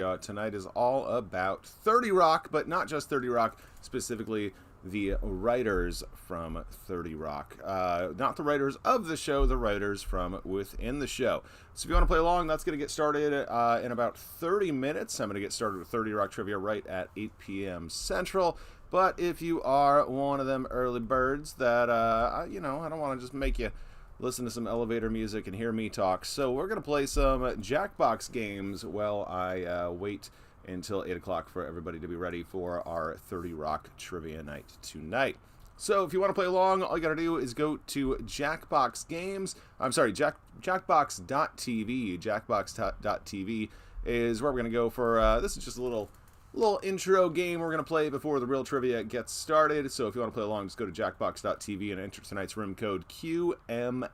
Tonight is all about 30 Rock, but not just 30 Rock, specifically the writers from 30 Rock. Not the writers of the show, the writers from within the show. So if you want to play along, that's going to get started in about 30 minutes. I'm going to get started with 30 Rock trivia right at 8 p.m. Central. But if you are one of them early birds that, I don't want to just make you listen to some elevator music and hear me talk. So we're going to play some Jackbox games while I wait until 8 o'clock for everybody to be ready for our 30 Rock trivia night tonight. So if you want to play along, all you got to do is go to Jackbox Games. I'm sorry, Jackbox.tv. Jackbox.tv is where we're going to go for, this is just a little intro game we're going to play before the real trivia gets started. So if you want to play along, just go to jackbox.tv and enter tonight's room code QMMS.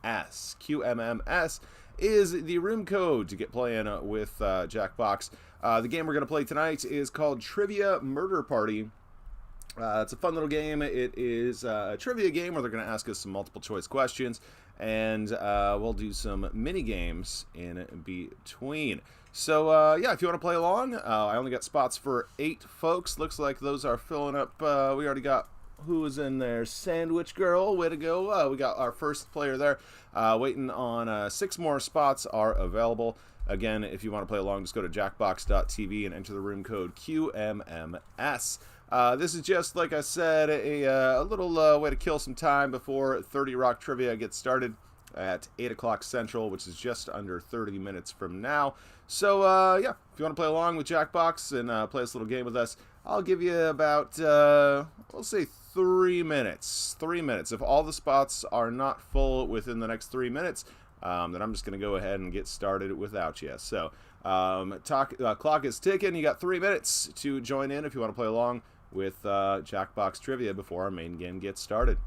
QMMS is the room code to get playing with Jackbox. The game we're going to play tonight is called Trivia Murder Party. It's a fun little game. It is a trivia game where they're going to ask us some multiple choice questions, and we'll do some mini games in between. So, if you want to play along, I only got spots for 8 folks. Looks like those are filling up. We already got who is in there. Sandwich Girl, way to go. We got our first player there. Waiting on 6 more spots are available. Again, if you want to play along, just go to jackbox.tv and enter the room code QMMS. This is just, like I said, a little way to kill some time before 30 Rock Trivia gets started at 8 o'clock Central, which is just under 30 minutes from now. So, if you want to play along with Jackbox and play this little game with us, I'll give you about, we'll say 3 minutes. 3 minutes. If all the spots are not full within the next 3 minutes, then I'm just going to go ahead and get started without you. So, clock is ticking. You got 3 minutes to join in if you want to play along with Jackbox Trivia before our main game gets started.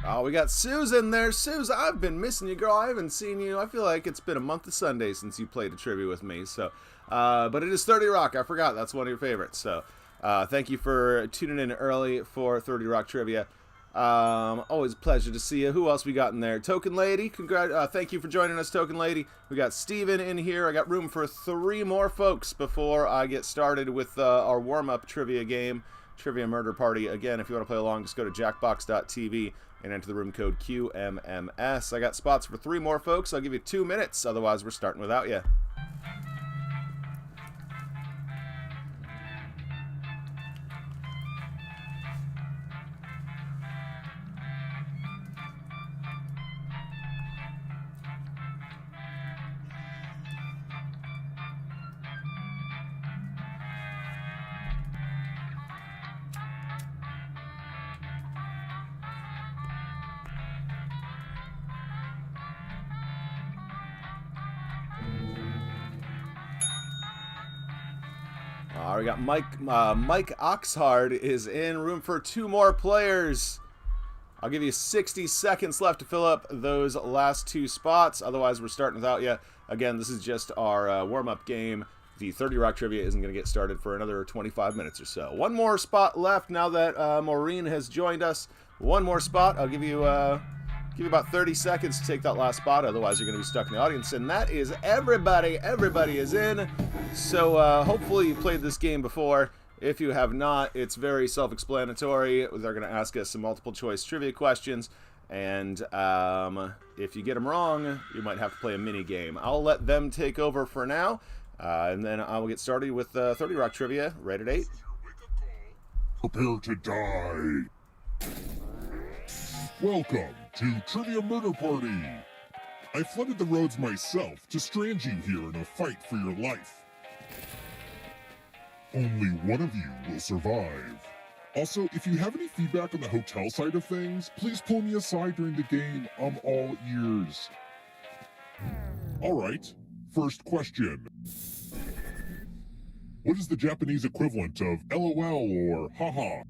Oh, we got Susan there. Susan, I've been missing you, girl. I haven't seen you. I feel like it's been a month of Sundays since you played a trivia with me. So, but it is 30 Rock. I forgot. That's one of your favorites. So, thank you for tuning in early for 30 Rock Trivia. Always a pleasure to see you. Who else we got in there? Token Lady. Thank you for joining us, Token Lady. We got Steven in here. I got room for 3 more folks before I get started with our warm-up trivia game, Trivia Murder Party. Again, if you want to play along, just go to jackbox.tv and enter the room code QMMS. I got spots for 3 more folks. I'll give you 2 minutes. Otherwise, we're starting without you. We got Mike Oxhard is in. Room for 2 more players. I'll give you 60 seconds left to fill up those last 2 spots. Otherwise, we're starting without you. Again, this is just our warm-up game. The 30 Rock Trivia isn't going to get started for another 25 minutes or so. 1 more spot left now that Maureen has joined us. 1 more spot. I'll give you about 30 seconds to take that last spot. Otherwise, you're going to be stuck in the audience. And that is everybody. Everybody is in. So hopefully you played this game before. If you have not, it's very self-explanatory. They're going to ask us some multiple choice trivia questions. And if you get them wrong, you might have to play a mini game. I'll let them take over for now. And then I will get started with 30 Rock Trivia right at 8. Prepare to die. Welcome to Trivia Murder Party. I flooded the roads myself to strand you here in a fight for your life. Only one of you will survive. Also, if you have any feedback on the hotel side of things, please pull me aside during the game. I'm all ears. Alright, first question. What is the Japanese equivalent of LOL or haha?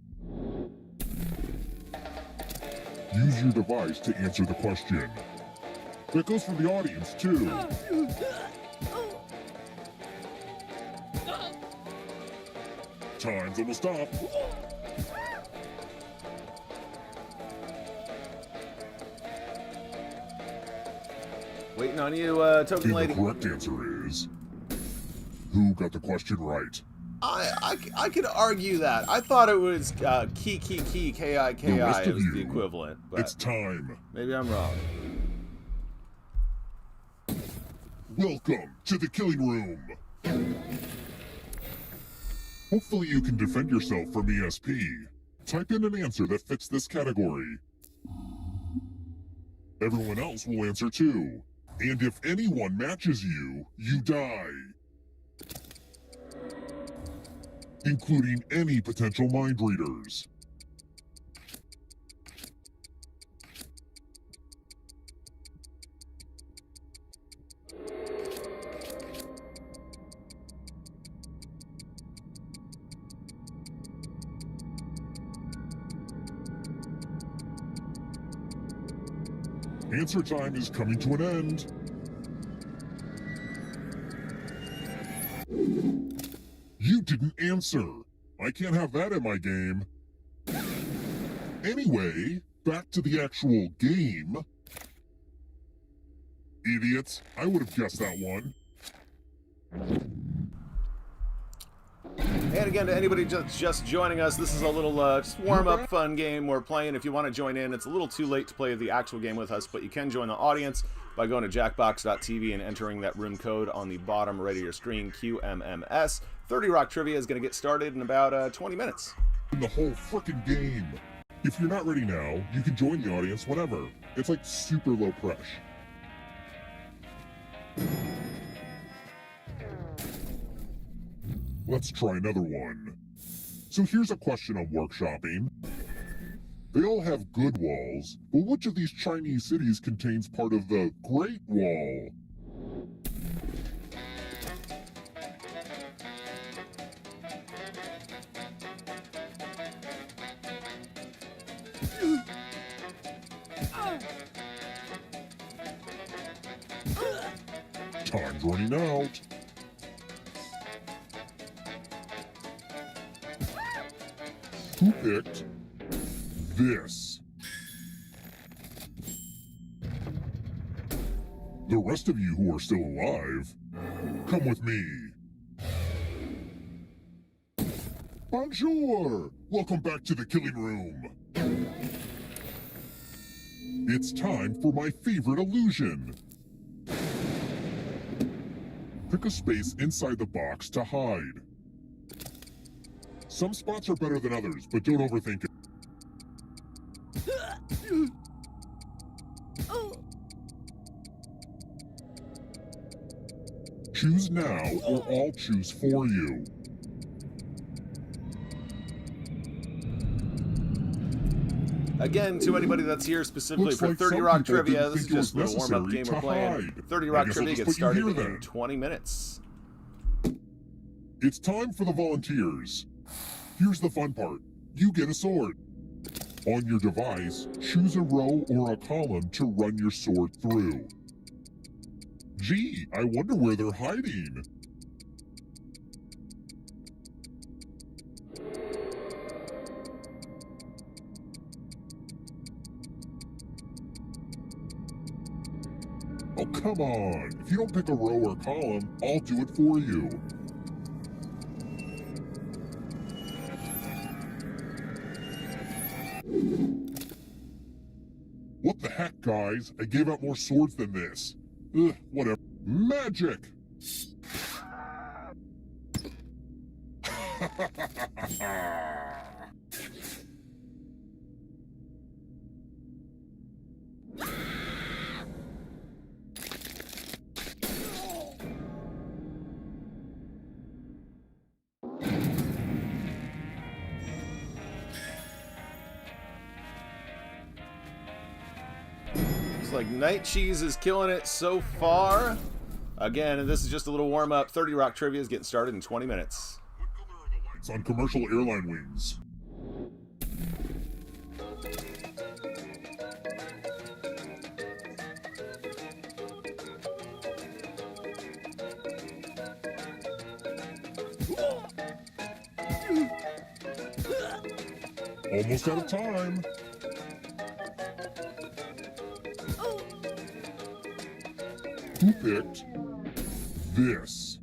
Use your device to answer the question. That goes for the audience, too. 5, Time's almost up. Waiting on you, token And lady. the correct answer is... Who got the question right? I could argue that. I thought it was K-I-K-I. The rest It of was you, the equivalent. But it's time. maybe I'm wrong. Welcome to the killing room. Hopefully you can defend yourself from ESP. Type in an answer that fits this category. Everyone else will answer too. And if anyone matches you, you die. Including any potential mind readers. Answer time is coming to an end. You didn't answer. I can't have that in my game. Anyway, back to the actual game. Idiots, I would have guessed that one. And again, to anybody just joining us, this is a little just warm-up fun game we're playing. If you want to join in, it's a little too late to play the actual game with us, but you can join the audience by going to jackbox.tv and entering that room code on the bottom right of your screen, QMMS. 30 Rock Trivia is going to get started in about 20 minutes. The whole frickin' game. If you're not ready now, you can join the audience whenever. It's like super low pressure. Let's try another one. So here's a question on workshopping. They all have good walls, but which of these Chinese cities contains part of the Great Wall? Time's running out. Who picked this? The rest of you who are still alive, come with me. Bonjour! Welcome back to the killing room. It's time for my favorite illusion. Pick a space inside the box to hide. Some spots are better than others, but don't overthink it. Choose now, or I'll choose for you. Again, to anybody that's here specifically Looks for like 30 some Rock people Trivia, didn't this is think it just a was little warm-up game necessary we're to playing. hide. 30 I Rock guess I'll Trivia just gets put you started here in then. 20 minutes. It's time for the volunteers. Here's the fun part. You get a sword. On your device, choose a row or a column to run your sword through. Gee, I wonder where they're hiding. Oh, come on. If you don't pick a row or column, I'll do it for you. What the heck, guys? I gave out more swords than this. Ugh, whatever. Magic! Looks like Night Cheese is killing it so far. Again, and this is just a little warm-up. 30 Rock Trivia is getting started in 20 minutes. It's on commercial airline wings. Almost out of time. Who picked this?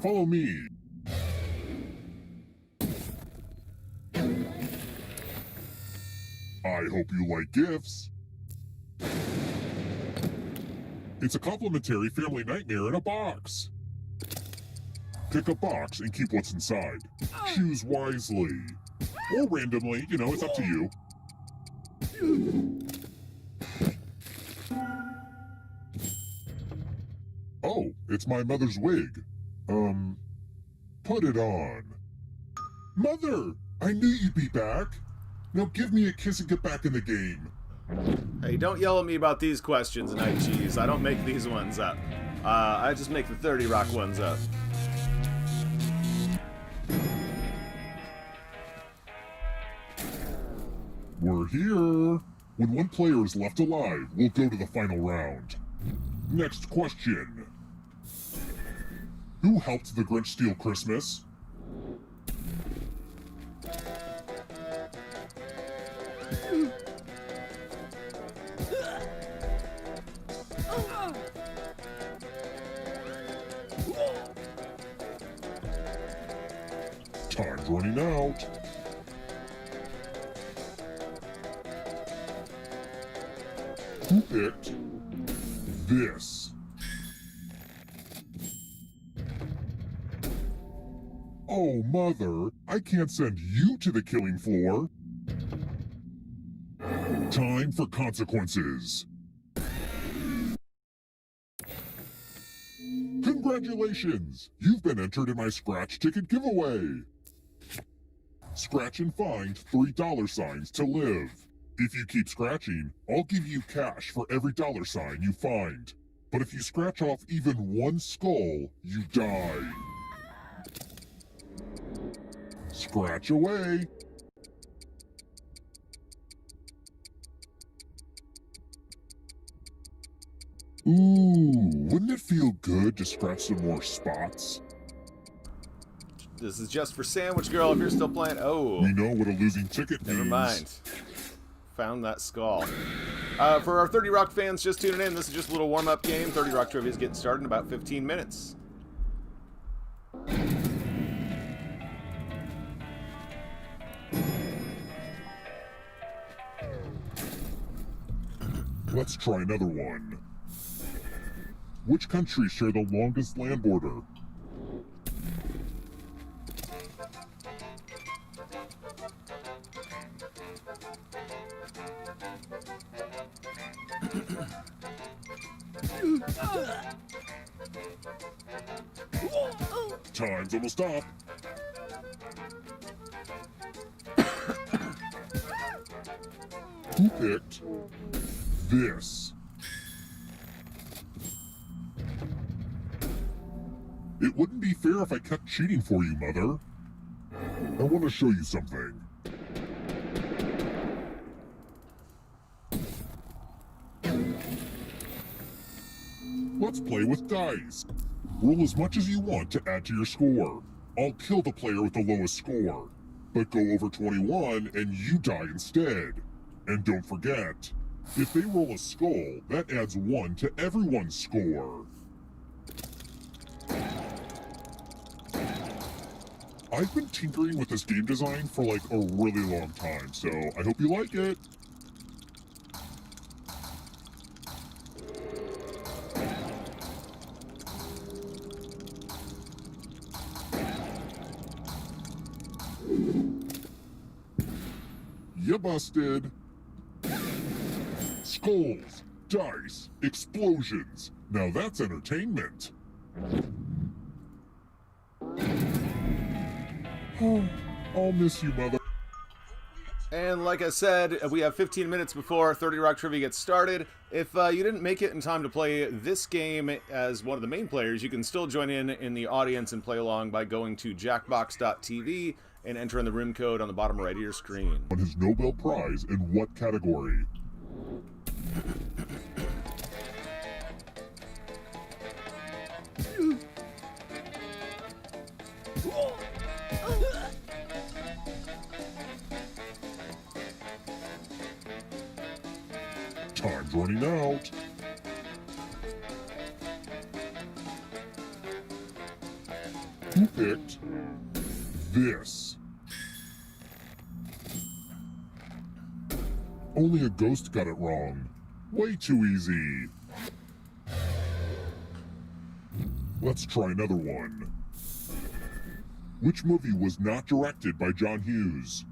Follow me. I hope you like gifts. It's a complimentary family nightmare in a box. Pick a box and keep what's inside. Choose wisely. Or randomly, you know, it's up to you. Oh, it's my mother's wig. Put it on. Mother, I knew you'd be back. Now give me a kiss and get back in the game. Hey, don't yell at me about these questions, Night Cheese. I don't make these ones up. I just make the 30 Rock ones up. We're here. When one player is left alive, we'll go to the final round. Next question. Who helped the Grinch steal Christmas? Time's running out. Who picked this? Oh, Mother, I can't send you to the killing floor. Time for consequences. Congratulations! You've been entered in my scratch ticket giveaway. Scratch and find $3 to live. If you keep scratching, I'll give you cash for every $sign you find. But if you scratch off even one skull, you die. Scratch away. Ooh, wouldn't it feel good to scratch some more spots? This is just for Sandwich Girl if you're still playing. Oh. We know what a losing ticket means. Never mind. Found that skull. For our 30 Rock fans just tuning in, this is just a little warm-up game. 30 Rock Trivia is getting started in about 15 minutes. Let's try another one. Which countries share the longest land border? Time's almost up. Who picked this? It wouldn't be fair if I kept cheating for you, Mother. I want to show you something. Let's play with dice. Roll as much as you want to add to your score. I'll kill the player with the lowest score. But go over 21 and you die instead. And don't forget, if they roll a skull, that adds 1 to everyone's score. I've been tinkering with this game design for like a really long time, so I hope you like it. You busted. Skulls, dice, explosions. Now that's entertainment. Oh, I'll miss you, Mother. And like I said, we have 15 minutes before 30 Rock Trivia gets started. If you didn't make it in time to play this game as one of the main players, you can still join in the audience and play along by going to jackbox.tv and entering the room code on the bottom right of your screen. On his Nobel Prize in what category? running out. Who picked this? Only a ghost got it wrong. Way too easy. Let's try another one. Which movie was not directed by John Hughes?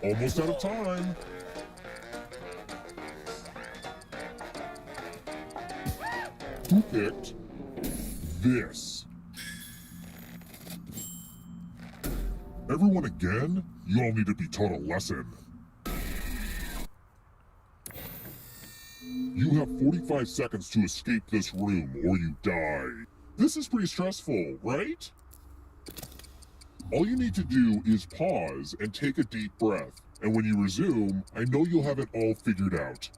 Almost out of time. Who picked this? Everyone again? You all need to be taught a lesson. You have 45 seconds to escape this room or you die. This is pretty stressful, right? All you need to do is pause and take a deep breath. And when you resume, I know you'll have it all figured out.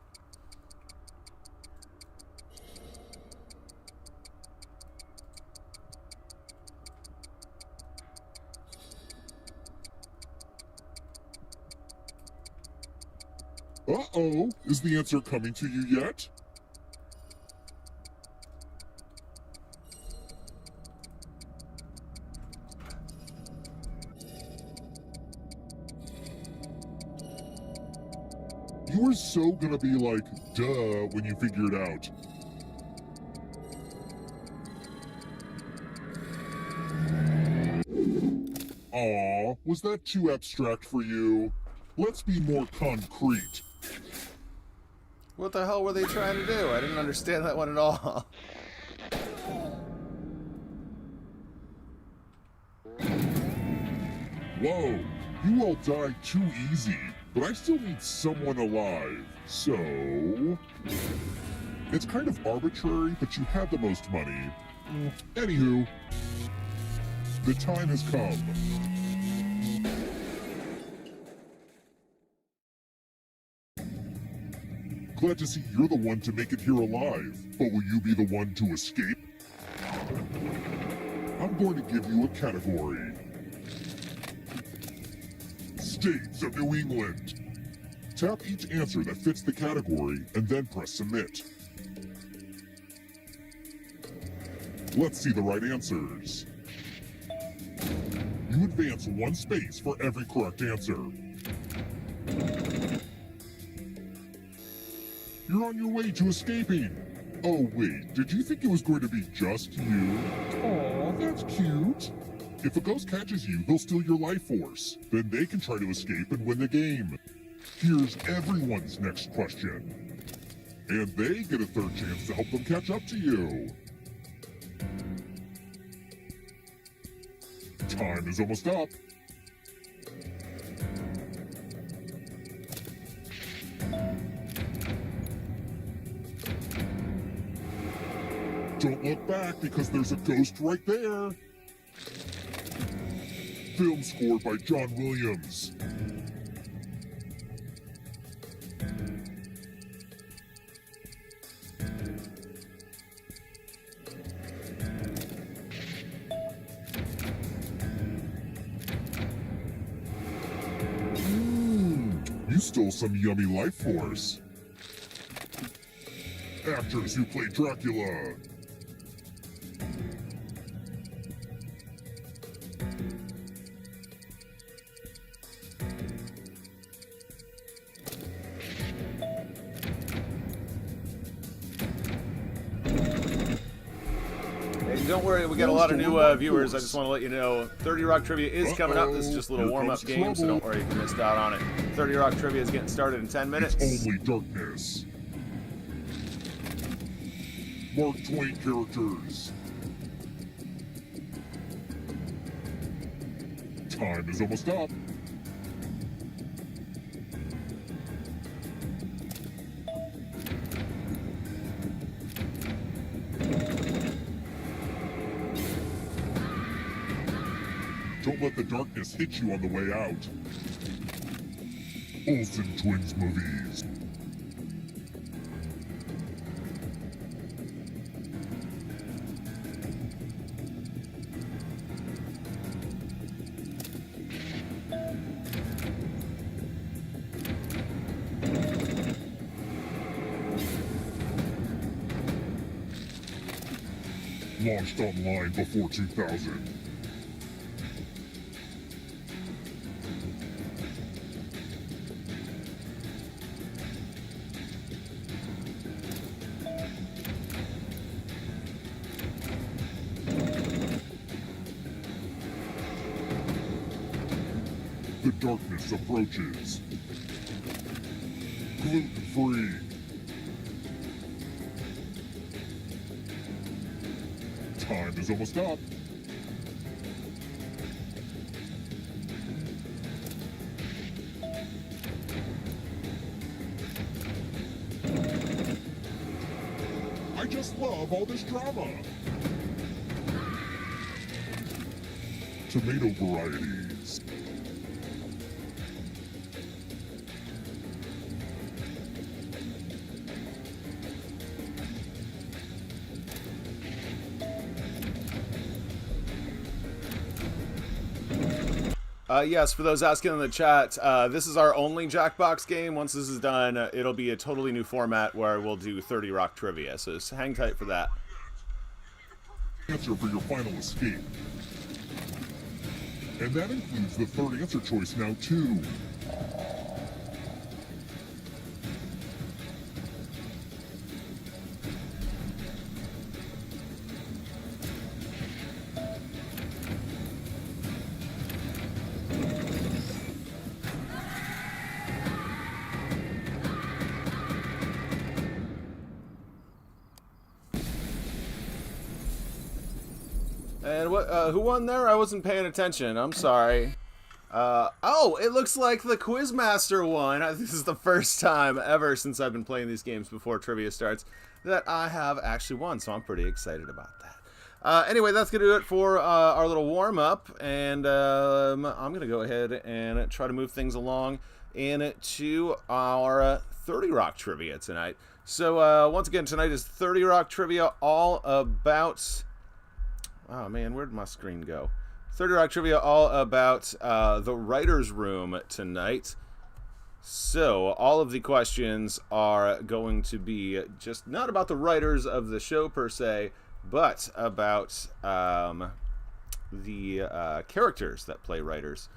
Uh-oh, is the answer coming to you yet? You are so gonna be like, duh, when you figure it out. Aw, was that too abstract for you? Let's be more concrete. What the hell were they trying to do? I didn't understand that one at all. Whoa, you all died too easy, but I still need someone alive, so... It's kind of arbitrary, but you had the most money. Anywho, the time has come. Glad to see you're the one to make it here alive, but will you be the one to escape? I'm going to give you a category. States of New England. Tap each answer that fits the category and then press submit. Let's see the right answers. You advance one space for every correct answer. You're on your way to escaping. Oh wait, did you think it was going to be just you? Aw, that's cute. If a ghost catches you, they'll steal your life force. Then they can try to escape and win the game. Here's everyone's next question. And they get a third chance to help them catch up to you. Time is almost up. Don't look back because there's a ghost right there. Film score by John Williams. You stole some yummy life force. Actors who play Dracula. Don't worry, we got a lot of new viewers. I just want to let you know 30 Rock Trivia is coming up. This is just a little warm-up game, so don't worry if you missed out on it. 30 Rock Trivia is getting started in 10 minutes. It's only darkness. Mark Twain characters. Time is almost up. Don't let the darkness hit you on the way out. Olsen Twins movies. Launched online before 2000. The darkness approaches. Gluten-free. Time is almost up. I just love all this drama. Tomato varieties. Yes, for those asking in the chat, this is our only Jackbox game. Once this is done, it'll be a totally new format where we'll do 30 Rock trivia, so just hang tight for that. Answer for your final escape. And that includes the third answer choice now, too. And what? Who won there? I wasn't paying attention. I'm sorry. Oh, it looks like the Quizmaster won. This is the first time ever since I've been playing these games before trivia starts that I have actually won, so I'm pretty excited about that. Anyway, that's going to do it for our little warm-up, and I'm going to go ahead and try to move things along into our 30 Rock trivia tonight. So, once again, tonight is 30 Rock trivia, all about... Oh, man, where'd my screen go? 30 Rock trivia, all about the writer's room tonight. So, all of the questions are going to be just not about the writers of the show per se, but about the characters that play writers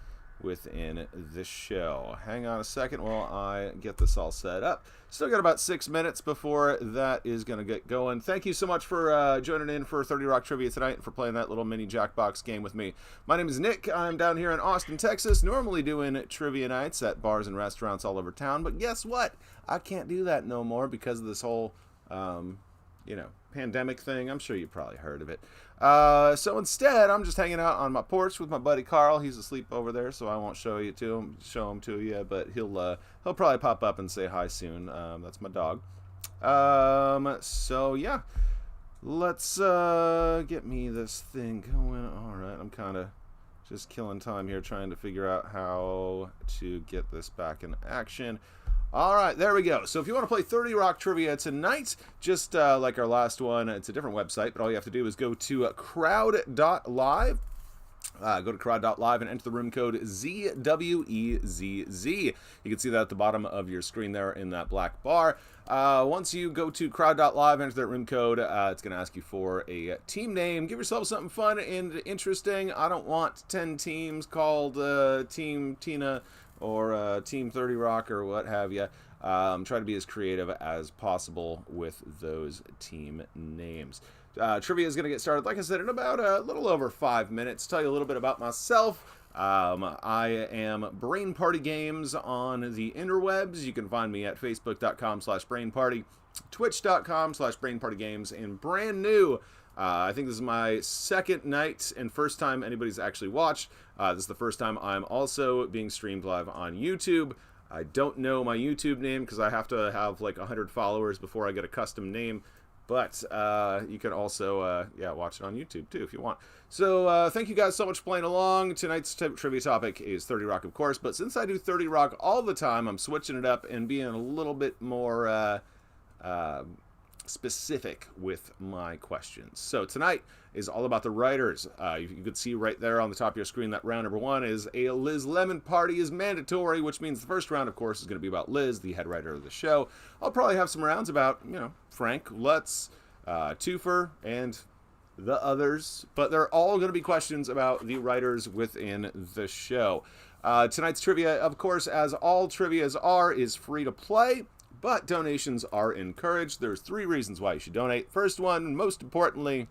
within this show. Hang on a second while I get this all set up. Still got about 6 minutes before that is going to get going. Thank you so much for joining in for 30 Rock Trivia tonight and for playing that little mini Jackbox game with me. My name is Nick. I'm down here in Austin, Texas, normally doing trivia nights at bars and restaurants all over town. But guess what? I can't do that no more because of this whole, pandemic thing. I'm sure you probably heard of it. So instead, I'm just hanging out on my porch with my buddy Carl. He's asleep over there, so I won't show him to you, but he'll probably pop up and say hi soon. That's my dog. So yeah, let's get me this thing going. All right, I'm kind of just killing time here trying to figure out how to get this back in action. All right, there we go. So if you want to play 30 Rock Trivia tonight, just like our last one, it's a different website, but all you have to do is go to crowd.live. Go to crowd.live and enter the room code ZWEZZ. You can see that at the bottom of your screen there in that black bar. Once you go to crowd.live, enter that room code, it's going to ask you for a team name. Give yourself something fun and interesting. I don't want 10 teams called Team Tina or Team 30 Rock or what have you. Try to be as creative as possible with those team names. Trivia is going to get started, like I said, in about a little over 5 minutes. Tell you a little bit about myself. I am Brain Party Games on the interwebs. You can find me at facebook.com/brainparty, twitch.com/brainpartygames, and brand new, I think this is my second night and first time anybody's actually watched. This is the first time I'm also being streamed live on YouTube. I don't know my YouTube name because I have to have like 100 followers before I get a custom name. But you can also, watch it on YouTube too if you want. So thank you guys so much for playing along. Tonight's trivia topic is 30 Rock, of course. But since I do 30 Rock all the time, I'm switching it up and being a little bit more specific with my questions. So tonight is all about the writers. You can see right there on the top of your screen that round number one is a Liz Lemon party is mandatory, which means the first round, of course, is going to be about Liz, the head writer of the show. I'll probably have some rounds about, Frank, Lutz, Twofer, and the others, but they're all going to be questions about the writers within the show. Tonight's trivia, of course, as all trivias are, is free to play, but donations are encouraged. There's 3 reasons why you should donate. First one, most importantly,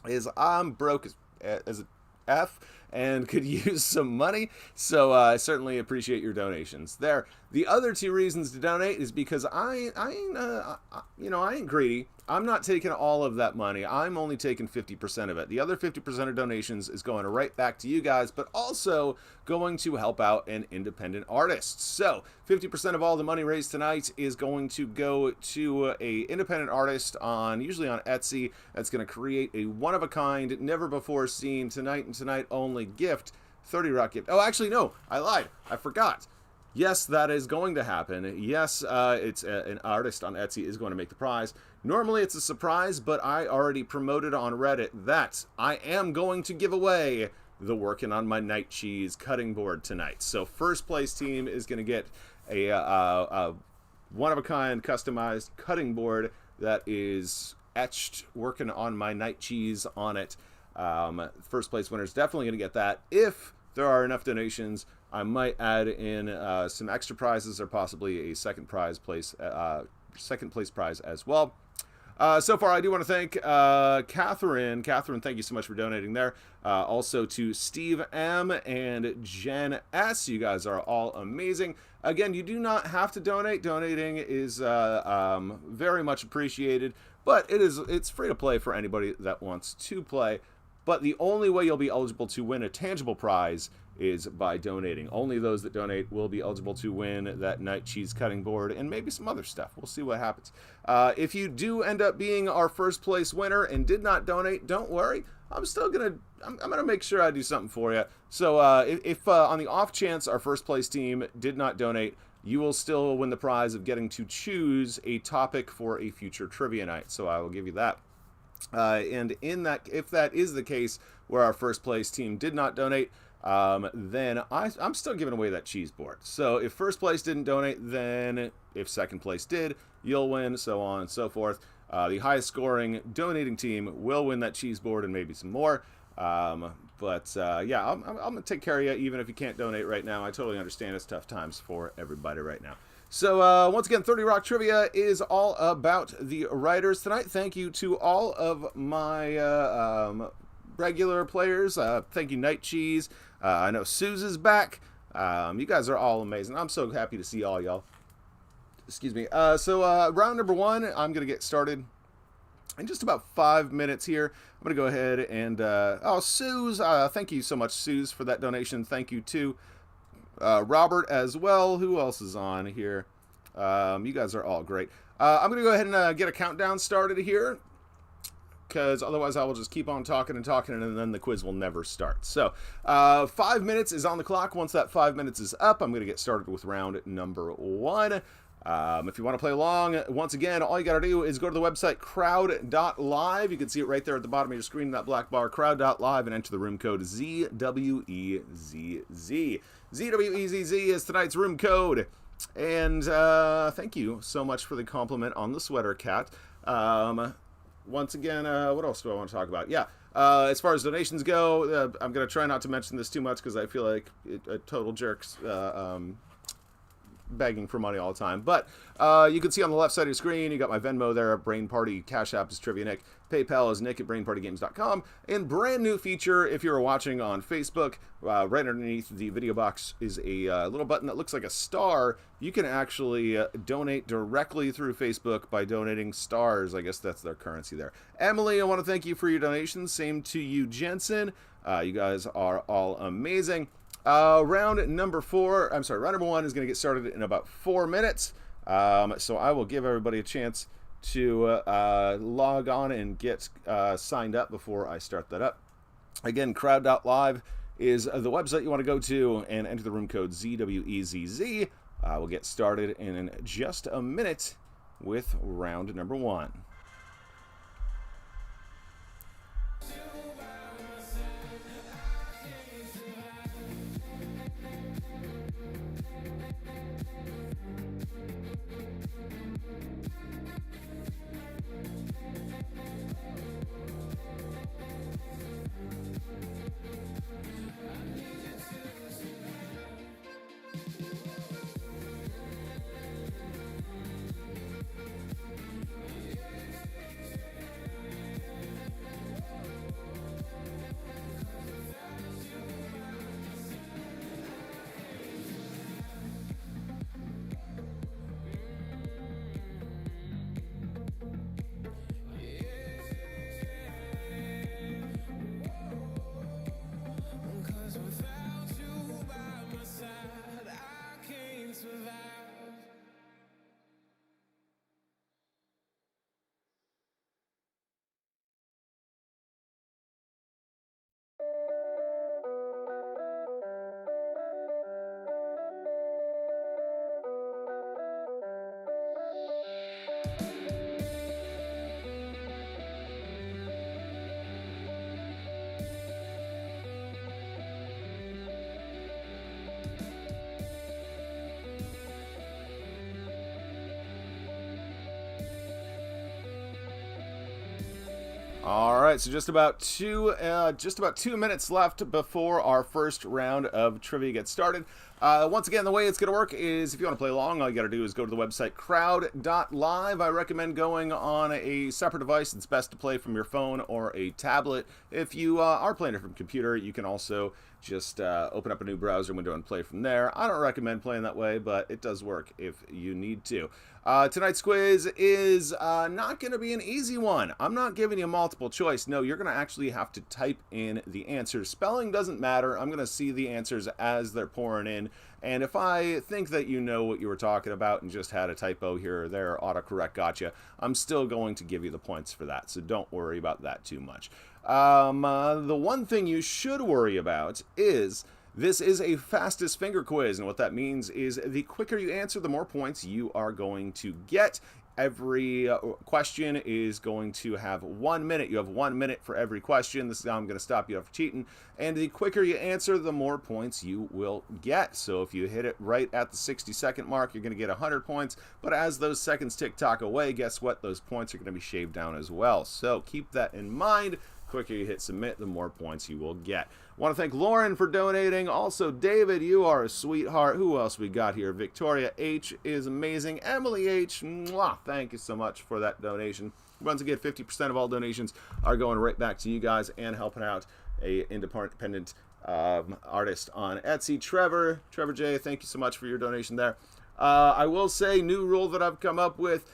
is I'm broke as a F and could use some money, so I certainly appreciate your donations there. The other 2 reasons to donate is because I ain't greedy. I'm not taking all of that money. I'm only taking 50% of it. The other 50% of donations is going right back to you guys, but also going to help out an independent artist. So 50% of all the money raised tonight is going to go to a independent artist usually on Etsy, that's going to create a one-of-a-kind, never-before-seen, tonight and tonight only gift, 30 Rock gift. Oh, actually, no, I lied. I forgot. Yes, that is going to happen. Yes, it's an artist on Etsy is going to make the prize. Normally it's a surprise, but I already promoted on Reddit that I am going to give away the Working on My Night Cheese cutting board tonight. So first place team is going to get a one-of-a-kind customized cutting board that is etched Working on My Night Cheese on it. First place winner is definitely going to get that. If there are enough donations, I might add in some extra prizes or possibly a second place prize as well. So far, I do want to thank Catherine. Catherine, thank you so much for donating there. Also to Steve M. and Jen S. You guys are all amazing. Again, you do not have to donate. Donating is very much appreciated, but it's free to play for anybody that wants to play. But the only way you'll be eligible to win a tangible prize is by donating. Only those that donate will be eligible to win that night cheese cutting board and maybe some other stuff. We'll see what happens. If you do end up being our first place winner and did not donate, don't worry. I'm gonna make sure I do something for you. So if on the off chance our first place team did not donate, you will still win the prize of getting to choose a topic for a future trivia night. So I will give you that. And if that is the case where our first place team did not donate, then I'm still giving away that cheese board. So if first place didn't donate, then if second place did, you'll win, so on and so forth. The highest scoring donating team will win that cheese board and maybe some more. Yeah, I'm going to take care of you even if you can't donate right now. I totally understand it's tough times for everybody right now. So once again, 30 Rock Trivia is all about the writers tonight. Thank you to all of my regular players. Thank you, Night Cheese. I know Suze's back. You guys are all amazing. I'm so happy to see all y'all. Excuse me. So round number 1, I'm going to get started in just about 5 minutes here. I'm going to go ahead and... Suze, thank you so much, Suze, for that donation. Thank you, too. Robert as well. Who else is on here? You guys are all great. I'm going to go ahead and get a countdown started here, because otherwise I will just keep on talking, and then the quiz will never start. So 5 minutes is on the clock. Once that 5 minutes is up, I'm going to get started with round number 1. If you want to play along, once again, all you got to do is go to the website crowd.live. You can see it right there at the bottom of your screen, that black bar, crowd.live, and enter the room code ZWEZZ. ZWEZZ is tonight's room code. And thank you so much for the compliment on the sweater, Cat. Once again, what else do I want to talk about? Yeah, as far as donations go, I'm going to try not to mention this too much because I feel like a total jerk's begging for money all the time. But you can see on the left side of your screen, you got my Venmo there, Brain Party, Cash App is Trivia Nick, PayPal is Nick at BrainPartyGames.com, and brand new feature if you're watching on Facebook, right underneath the video box is a little button that looks like a star. You can actually donate directly through Facebook by donating stars. I guess that's their currency there. Emily, I want to thank you for your donations. Same to you, Jensen. You guys are all amazing. Round number 1 is going to get started in about 4 minutes. So I will give everybody a chance to log on and get signed up before I start that up. Again, crowd.live is the website you want to go to and enter the room code ZWEZZ. We'll get started in just a minute with round number 1. All right, so just about 2 minutes left before our first round of trivia gets started. Once again, the way it's going to work is if you want to play along, all you got to do is go to the website crowd.live. I recommend going on a separate device. It's best to play from your phone or a tablet. If you are playing it from a computer, you can also just open up a new browser window and play from there. I don't recommend playing that way, but it does work if you need to. Tonight's quiz is not going to be an easy one. I'm not giving you multiple choice. No, you're going to actually have to type in the answers. Spelling doesn't matter. I'm going to see the answers as they're pouring in. And if I think that you know what you were talking about and just had a typo here or there, autocorrect gotcha, I'm still going to give you the points for that. So don't worry about that too much. The one thing you should worry about is this is a fastest finger quiz, and what that means is the quicker you answer, the more points you are going to get. Every question is going to have 1 minute. You have 1 minute for every question. This is how I'm going to stop you from cheating. And the quicker you answer, the more points you will get. So if you hit it right at the 60-second mark, you're going to get 100 points. But as those seconds tick-tock away, guess what? Those points are going to be shaved down as well. So keep that in mind. Quicker you hit submit, the more points you will get. I want to thank Lauren for donating. Also, David, you are a sweetheart. Who else we got here? Victoria H is amazing. Emily H, mwah, thank you so much for that donation. Once again, 50% of all donations are going right back to you guys and helping out a independent artist on Etsy. Trevor J, thank you so much for your donation there. I will say, new rule that I've come up with.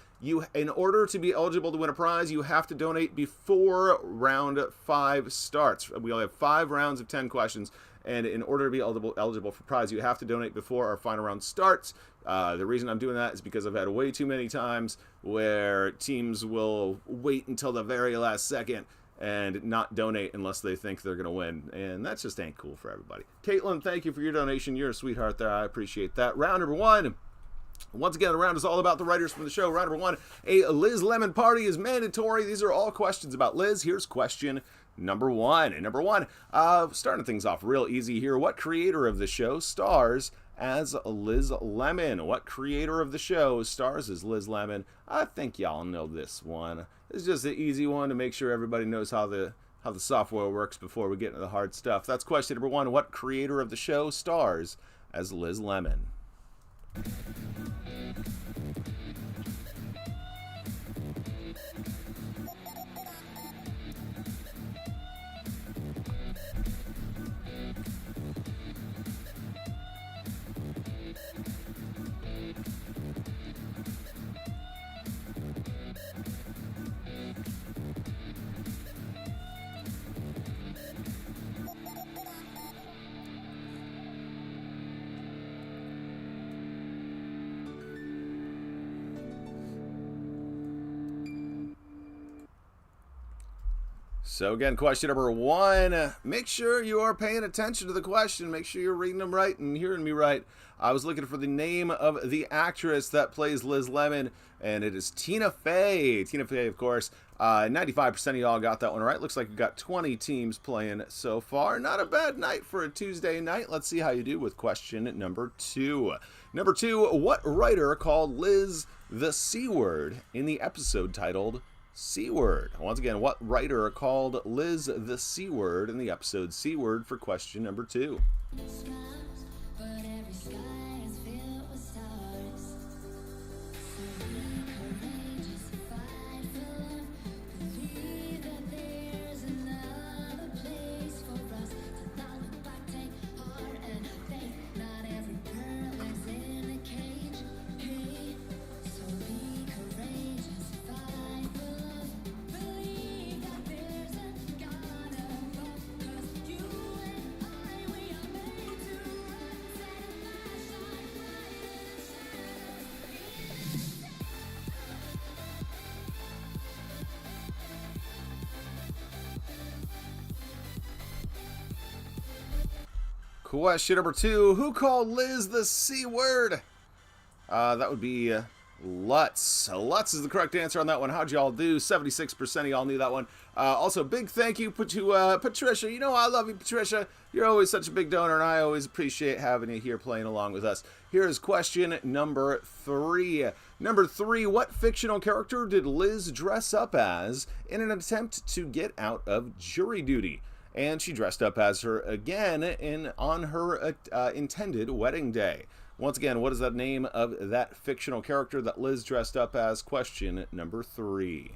In order to be eligible to win a prize, you have to donate before round 5 starts. We only have 5 rounds of 10 questions, and in order to be eligible for prize, you have to donate before our final round starts. The reason I'm doing that is because I've had way too many times where teams will wait until the very last second and not donate unless they think they're going to win, and that just ain't cool for everybody. Caitlin, thank you for your donation. You're a sweetheart there. I appreciate that. Round number 1. Once again, the round is all about the writers from the show. Round number 1, a Liz Lemon party is mandatory. These are all questions about Liz. Here's question number 1. And number 1, starting things off real easy here. What creator of the show stars as Liz Lemon? What creator of the show stars as Liz Lemon? I think y'all know this one. It's just an easy one to make sure everybody knows how the software works before we get into the hard stuff. That's question number 1. What creator of the show stars as Liz Lemon? So again, question number 1, make sure you are paying attention to the question. Make sure you're reading them right and hearing me right. I was looking for the name of the actress that plays Liz Lemon, and it is Tina Fey. Tina Fey, of course. 95% of y'all got that one right. Looks like you got 20 teams playing so far. Not a bad night for a Tuesday night. Let's see how you do with question number 2. Number 2, what writer called Liz the C word in the episode titled C Word? Once again, what writer called Liz the C Word in the episode C Word for question number 2? Question number 2, who called Liz the C word? That would be Lutz. Lutz is the correct answer on that one. How'd y'all do? 76% of y'all knew that one. Also, big thank you to Patricia. You know I love you, Patricia. You're always such a big donor, and I always appreciate having you here playing along with us. Here is question number 3. Number 3, what fictional character did Liz dress up as in an attempt to get out of jury duty? And she dressed up as her again on her intended wedding day. Once again, what is the name of that fictional character that Liz dressed up as? Question number 3.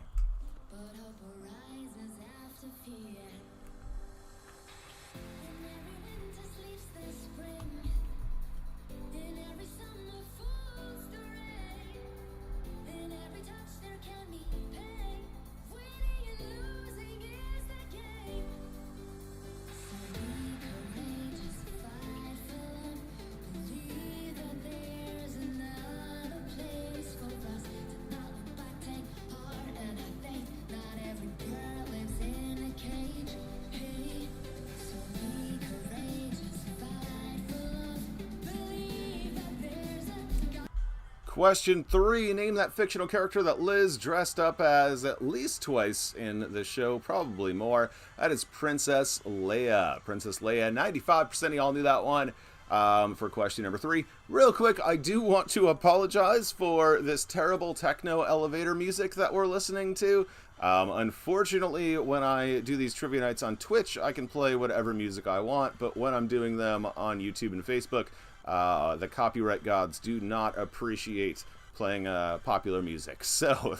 Question 3, name that fictional character that Liz dressed up as at least twice in the show, probably more. That is Princess Leia. Princess Leia, 95% of y'all knew that one. For question number 3. Real quick, I do want to apologize for this terrible techno elevator music that we're listening to. Unfortunately, when I do these trivia nights on Twitch, I can play whatever music I want, but when I'm doing them on YouTube and Facebook, the copyright gods do not appreciate playing popular music. So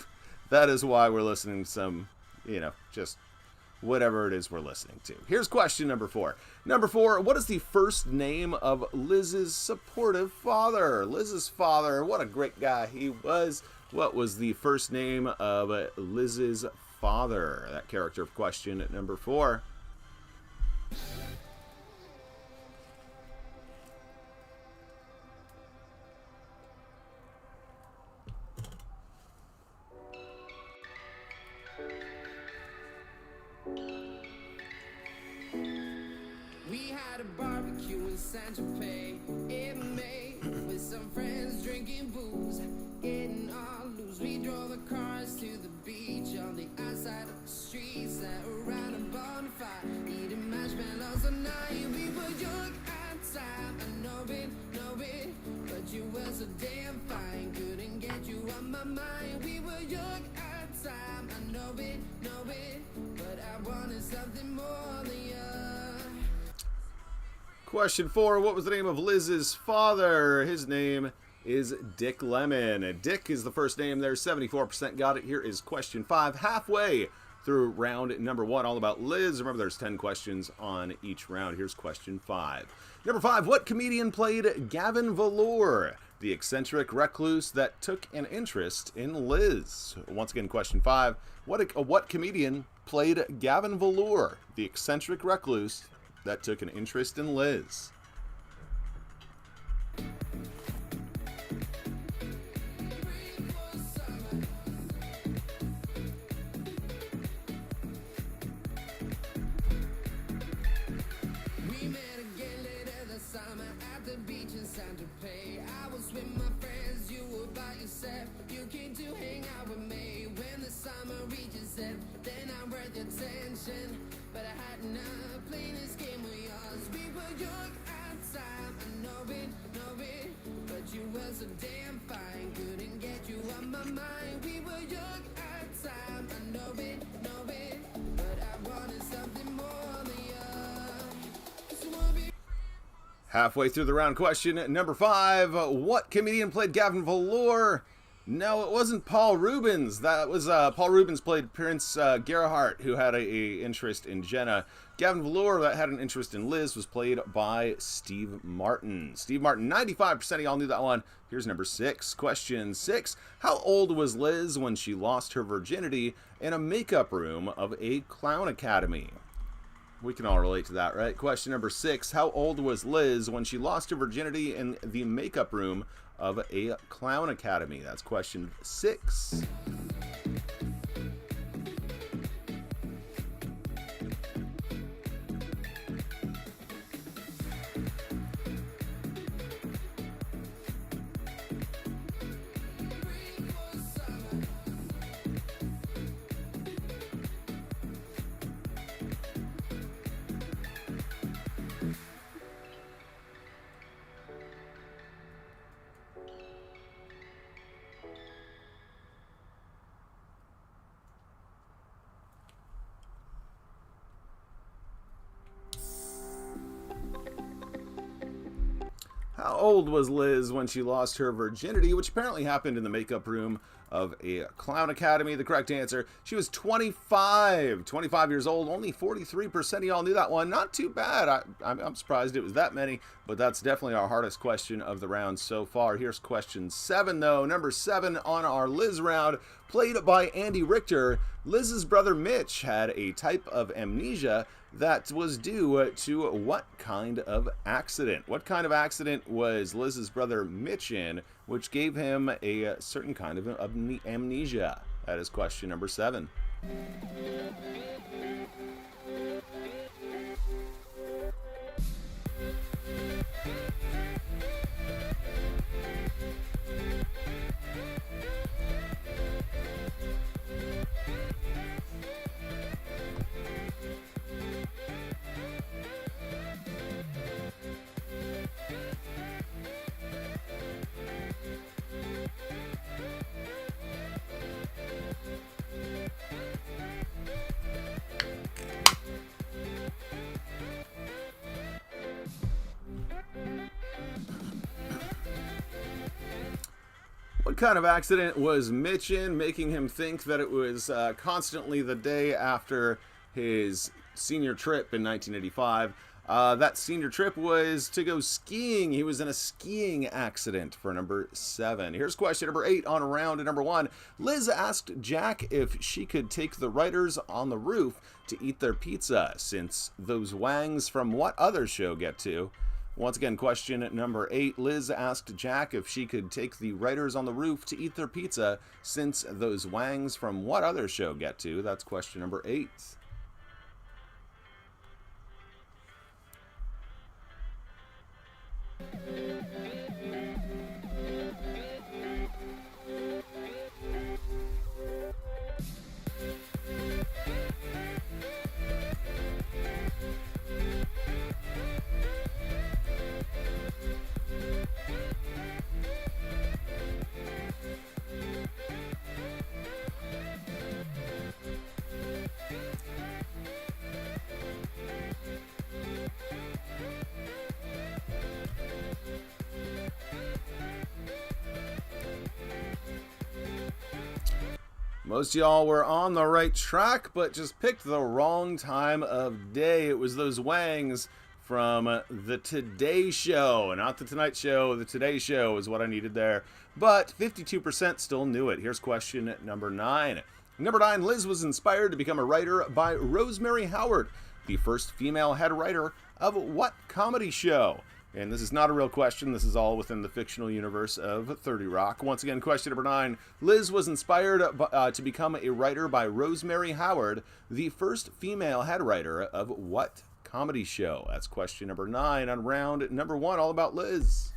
that is why we're listening to some, just whatever it is we're listening to. Here's question number 4. Number 4, what is the first name of Liz's supportive father? Liz's father, what a great guy he was. What was the first name of Liz's father? That character of question number 4. We had a barbecue in Santa Fe in May with some friends drinking booze, getting all loose. We drove the cars to the beach on the outside of the street, sat around a bonfire, eating marshmallows all night. We were young at the time, I know it, but you were so damn fine. Couldn't get you on my mind. We were young at the time, I know it, but I wanted something more than you. Question 4, what was the name of Liz's father? His name is Dick Lemon. Dick is the first name there. 74% got it. Here is question 5, halfway through round number 1, all about Liz. Remember, there's 10 questions on each round. Here's question 5. Number 5, what comedian played Gavin Velour, the eccentric recluse that took an interest in Liz? Once again, question 5, what comedian played Gavin Velour, the eccentric recluse that took an interest in Liz? We met again later this summer at the beach in Santa Fe. I was with my friends, you were by yourself. You came to hang out with me when the summer reaches end. Then I'm worth your attention, but I had enough playing this game with yours. We were young at the time, I know it, but you were so damn fine. Couldn't get you on my mind. We were young at the time, I know it, but I wanted something more than you. Halfway through the round, question number 5. What comedian played Gavin Velour? No, it wasn't Paul Rubens. That was Paul Rubens played Prince Gerhardt, who had a interest in Jenna. Gavin Velour, that had an interest in Liz, was played by Steve Martin. Steve Martin, 95% of y'all knew that one. Here's number 6. Question 6. How old was Liz when she lost her virginity in a makeup room of a clown academy? We can all relate to that, right? Question number 6. How old was Liz when she lost her virginity in the makeup room of a clown academy? That's question 6. How old was Liz when she lost her virginity, which apparently happened in the makeup room of a clown academy? The correct answer, she was 25. 25 years old. Only 43% of y'all knew that one. Not too bad. I'm surprised it was that many, but that's definitely our hardest question of the round so far. Here's question 7, though. Number 7 on our Liz round, played by Andy Richter. Liz's brother Mitch had a type of amnesia that was due to what kind of accident? What kind of accident was Liz's brother Mitch in, which gave him a certain kind of amnesia? That is question number 7. What kind of accident was Mitch in, making him think that it was constantly the day after his senior trip in 1985? That senior trip was to go skiing. He was in a skiing accident for number 7. Here's question number 8 on round number 1. Liz asked Jack if she could take the writers on the roof to eat their pizza, since those wangs from what other show get to? Once again, question number 8. Liz asked Jack if she could take the writers on the roof to eat their pizza, since those wangs from what other show get to? That's question number 8. Most of y'all were on the right track, but just picked the wrong time of day. It was those wangs from the Today Show. Not the Tonight Show, the Today Show is what I needed there. But 52% still knew it. Here's question number 9. Number 9, Liz was inspired to become a writer by Rosemary Howard, the first female head writer of what comedy show? And this is not a real question. This is all within the fictional universe of 30 Rock. Once again, question number 9. Liz was inspired to become a writer by Rosemary Howard, the first female head writer of what comedy show? That's question number 9 on round number 1, all about Liz.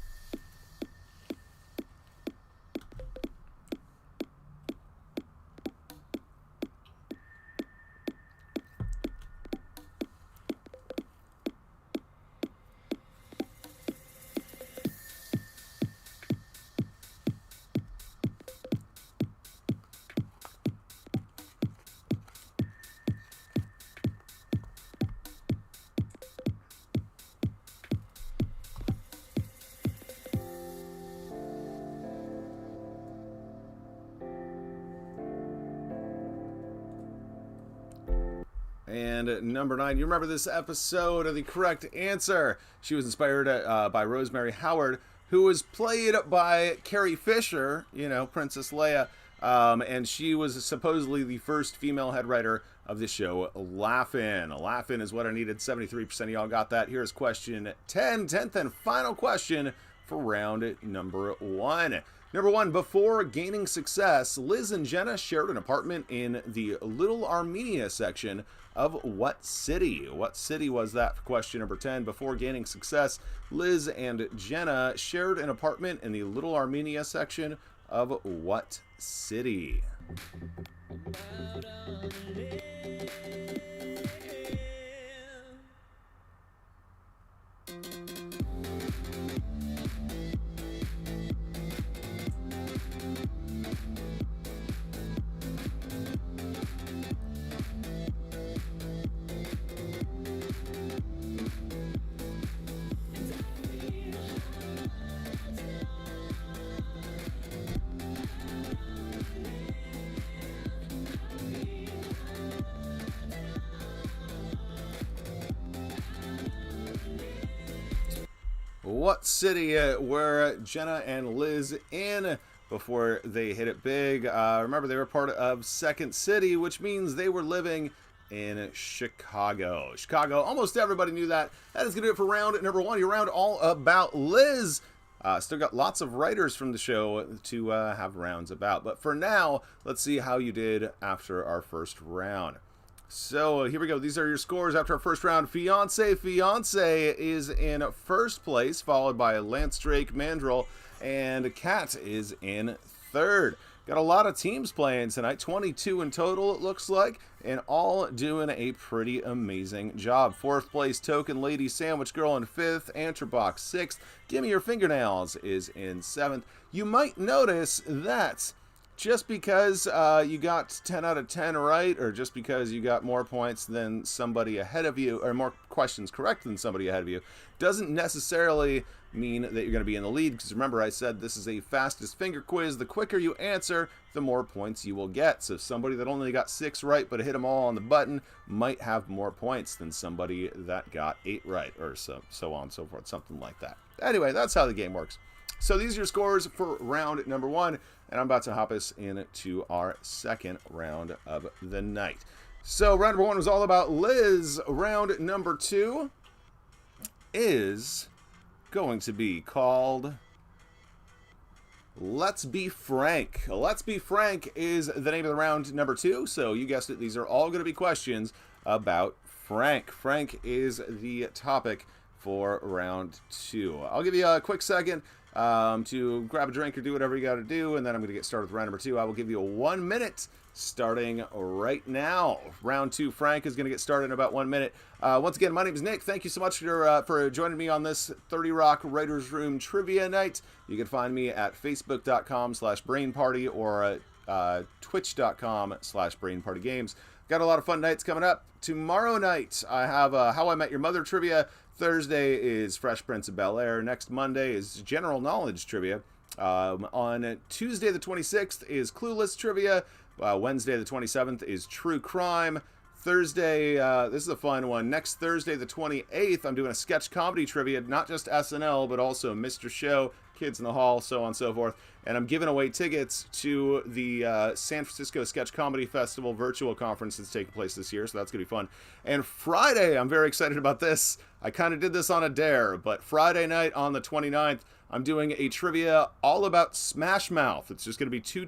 And number 9, you remember this episode of the correct answer. She was inspired by Rosemary Howard, who was played by Carrie Fisher, you know, Princess Leia. And she was supposedly the first female head writer of the show Laugh-In. Laugh-In is what I needed. 73% of y'all got that. Here's question 10, 10th and final question for round number 1. Number 1, before gaining success, Liz and Jenna shared an apartment in the Little Armenia section of what city? What city was that for question number 10? Before gaining success, Liz and Jenna shared an apartment in the Little Armenia section of what city? What city were Jenna and Liz in before they hit it big? Remember, they were part of Second City, which means they were living in Chicago. Chicago, almost everybody knew that. That is going to do it for round number 1. Your round all about Liz. Still got lots of writers from the show to have rounds about. But for now, let's see how you did after our first round. So here we go. These are your scores after our first round. Fiance is in first place, followed by Lance Drake Mandrill, and Kat is in third. Got a lot of teams playing tonight, 22 in total it looks like, and all doing a pretty amazing job. Fourth place, Token Lady Sandwich Girl in fifth, Antrobox sixth, Gimme Your Fingernails is in seventh. You might notice that just because you got 10 out of 10 right, or just because you got more points than somebody ahead of you, or more questions correct than somebody ahead of you, doesn't necessarily mean that you're going to be in the lead, because remember I said this is a fastest finger quiz. The quicker you answer, the more points you will get. So somebody that only got 6 right but hit them all on the button might have more points than somebody that got 8 right, or so on and so forth, something like that. Anyway, that's how the game works. So these are your scores for round number 1, and I'm about to hop us into our second round of the night. So round number 1 was all about Liz. Round number 2 is going to be called Let's Be Frank. Let's Be Frank is the name of the round number 2. So you guessed it, these are all going to be questions about Frank. Frank is the topic for round 2. I'll give you a quick second to grab a drink or do whatever you got to do, and then I'm going to get started with round number 2. I will give you 1 minute starting right now. Round 2, Frank, is going to get started in about 1 minute. Once again, my name is Nick. Thank you so much for joining me on this 30 Rock Writers Room Trivia Night. You can find me at facebook.com/brainparty or twitch.com/brainpartygames. Got a lot of fun nights coming up. Tomorrow night, I have How I Met Your Mother Trivia. Thursday is Fresh Prince of Bel-Air. Next Monday is General Knowledge Trivia. On Tuesday the 26th is Clueless Trivia. Wednesday the 27th is True Crime. Thursday, this is a fun one. Next Thursday the 28th, I'm doing a sketch comedy trivia, not just SNL, but also Mr. Show, Kids in the Hall, so on and so forth. And I'm giving away tickets to the San Francisco Sketch Comedy Festival virtual conference that's taking place this year, so that's going to be fun. And Friday, I'm very excited about this. I kind of did this on a dare, but Friday night on the 29th, I'm doing a trivia all about Smash Mouth. It's just going to be two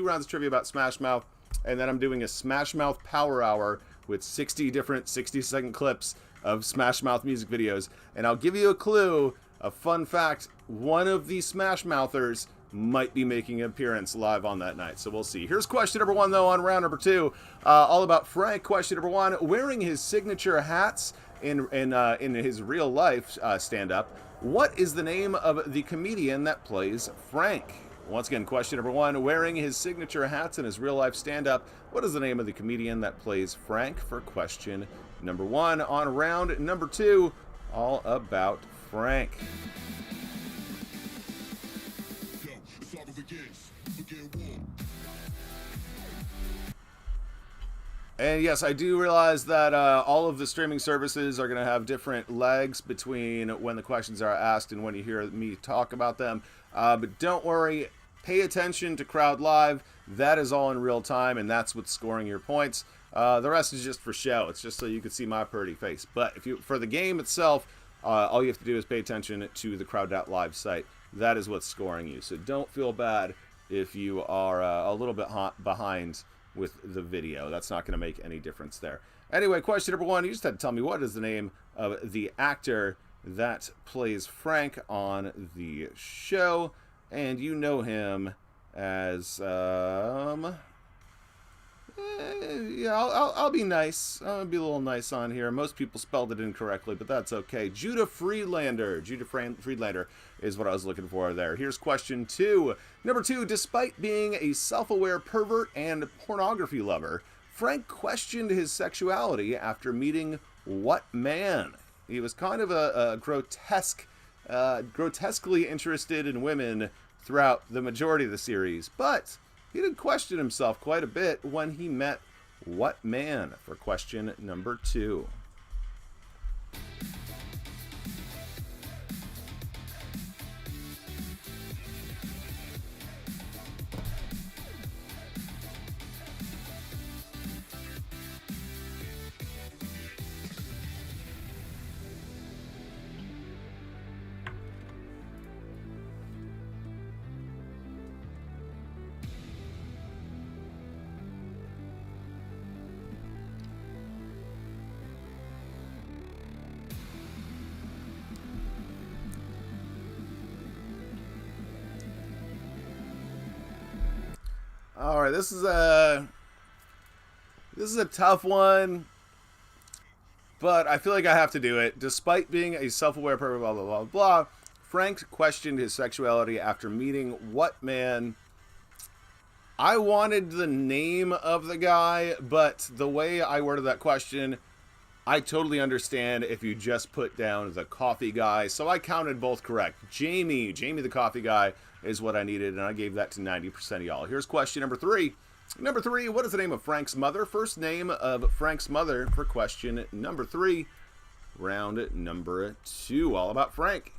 rounds of trivia about Smash Mouth, and then I'm doing a Smash Mouth Power Hour with 60 different 60-second clips of Smash Mouth music videos. And I'll give you a clue, a fun fact, one of the Smash Mouthers might be making an appearance live on that night, so we'll see. Here's question number 1, though, on round number 2, all about Frank. Question number 1, wearing his signature hats in his real life stand-up, what is the name of the comedian that plays Frank? Once again, question number 1, wearing his signature hats in his real life stand-up, what is the name of the comedian that plays Frank? For question number 1 on round number 2, all about Frank. And yes, I do realize that all of the streaming services are going to have different legs between when the questions are asked and when you hear me talk about them. But don't worry, pay attention to Crowd Live. That is all in real time, and that's what's scoring your points. The rest is just for show. It's just so you can see my pretty face. But for the game itself, all you have to do is pay attention to the Crowd.live site. That is what's scoring you. So don't feel bad if you are a little bit behind with the video. That's not going to make any difference there. Anyway, question number 1, you just had to tell me what is the name of the actor that plays Frank on the show, and you know him as yeah, I'll be nice. I'll be a little nice on here. Most people spelled it incorrectly, but that's okay. Judah Friedlander. Judah Friedlander is what I was looking for there. Here's question 2. Number 2, despite being a self-aware pervert and pornography lover, Frank questioned his sexuality after meeting what man? He was kind of a grotesquely interested in women throughout the majority of the series, but he did question himself quite a bit when he met what man? For question number 2. All right, this is a tough one, but I feel like I have to do it. Despite being a self-aware person, blah, blah, blah, blah, Frank questioned his sexuality after meeting what man? I wanted the name of the guy, but the way I worded that question, I totally understand if you just put down the coffee guy. So I counted both correct. Jamie the coffee guy is what I needed, and I gave that to 90% of y'all. Here's question number 3. Number 3, what is the name of Frank's mother? First name of Frank's mother for question number 3. Round number 2, all about Frank.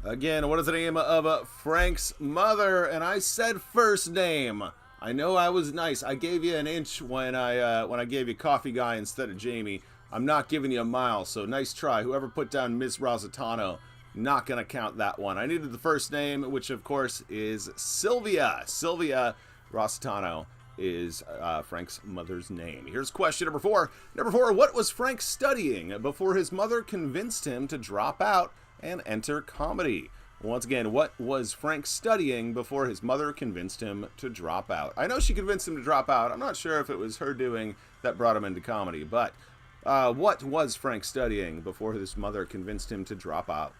Again, what is the name of Frank's mother? And I said first name. I know I was nice. I gave you an inch when I gave you coffee guy instead of Jamie. I'm not giving you a mile, so nice try. Whoever put down Miss Rositano, not going to count that one. I needed the first name, which of course is Sylvia. Sylvia Rositano is Frank's mother's name. Here's question number 4. Number 4, what was Frank studying before his mother convinced him to drop out and enter comedy? Once again, what was Frank studying before his mother convinced him to drop out? I know she convinced him to drop out. I'm not sure if it was her doing that brought him into comedy, but what was Frank studying before his mother convinced him to drop out?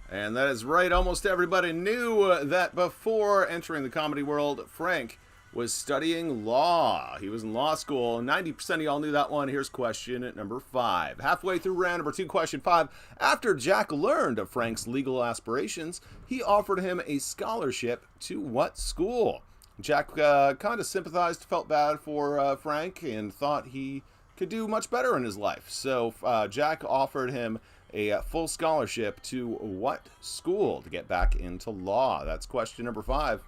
And that is right. Almost everybody knew that before entering the comedy world, Frank was studying law. He was in law school. 90% of y'all knew that one. Here's question number 5. Halfway through round number 2, question 5. After Jack learned of Frank's legal aspirations, he offered him a scholarship to what school? Jack kind of sympathized, felt bad for Frank, and thought he could do much better in his life. So Jack offered him a full scholarship to what school to get back into law? That's question number 5.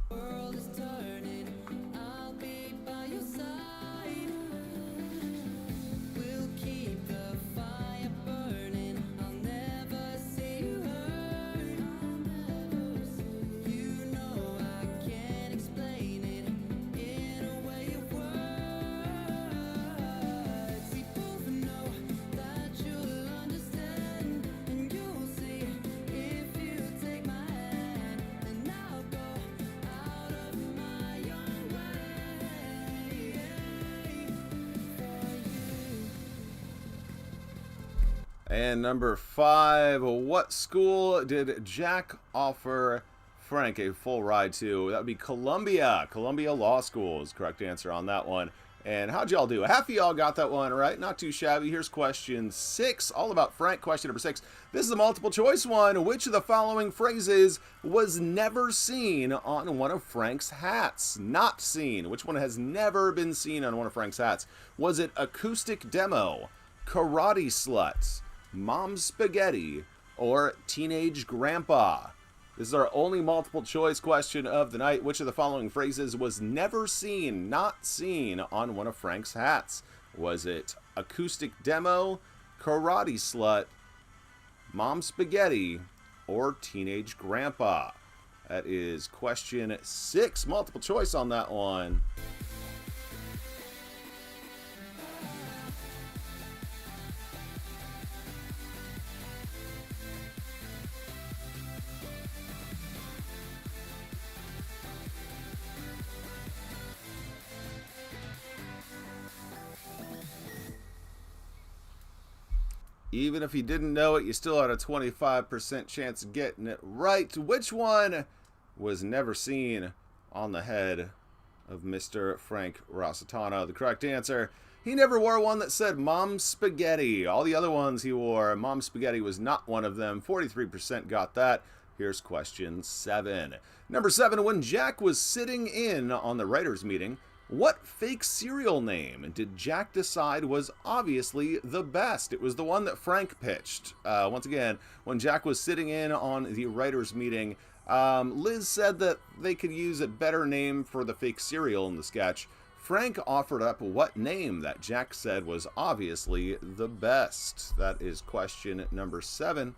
World is turning, I'll be by your side. We'll keep the fire burning. I'll never see you hurt. You know I can't explain it in a way of words. We both know that you'll understand, and you'll see if you take my hand, and I'll go out of my own way for you. And number 5, what school did Jack offer Frank a full ride to? That would be Columbia. Columbia Law School is the correct answer on that one. And how'd y'all do? Half of y'all got that one right. Not too shabby. Here's question 6, all about Frank. Question number 6. This is a multiple choice one. Which of the following phrases was never seen on one of Frank's hats? Not seen. Which one has never been seen on one of Frank's hats? Was it acoustic demo, karate sluts, mom spaghetti, or teenage grandpa? This is our only multiple choice question of the night. Which of the following phrases was never seen, not seen on one of Frank's hats? Was it acoustic demo, karate slut, mom spaghetti, or teenage grandpa? That is question 6. Multiple choice on that one. Even if you didn't know it, you still had a 25% chance of getting it right. Which one was never seen on the head of Mr. Frank Rossitano? The correct answer: he never wore one that said Mom Spaghetti. All the other ones he wore, Mom Spaghetti was not one of them. 43% got that. Here's question 7. Number 7, when Jack was sitting in on the writers' meeting, what fake cereal name did Jack decide was obviously the best? It was the one that Frank pitched. Once again, when Jack was sitting in on the writers' meeting, Liz said that they could use a better name for the fake cereal in the sketch. Frank offered up what name that Jack said was obviously the best. That is question number 7.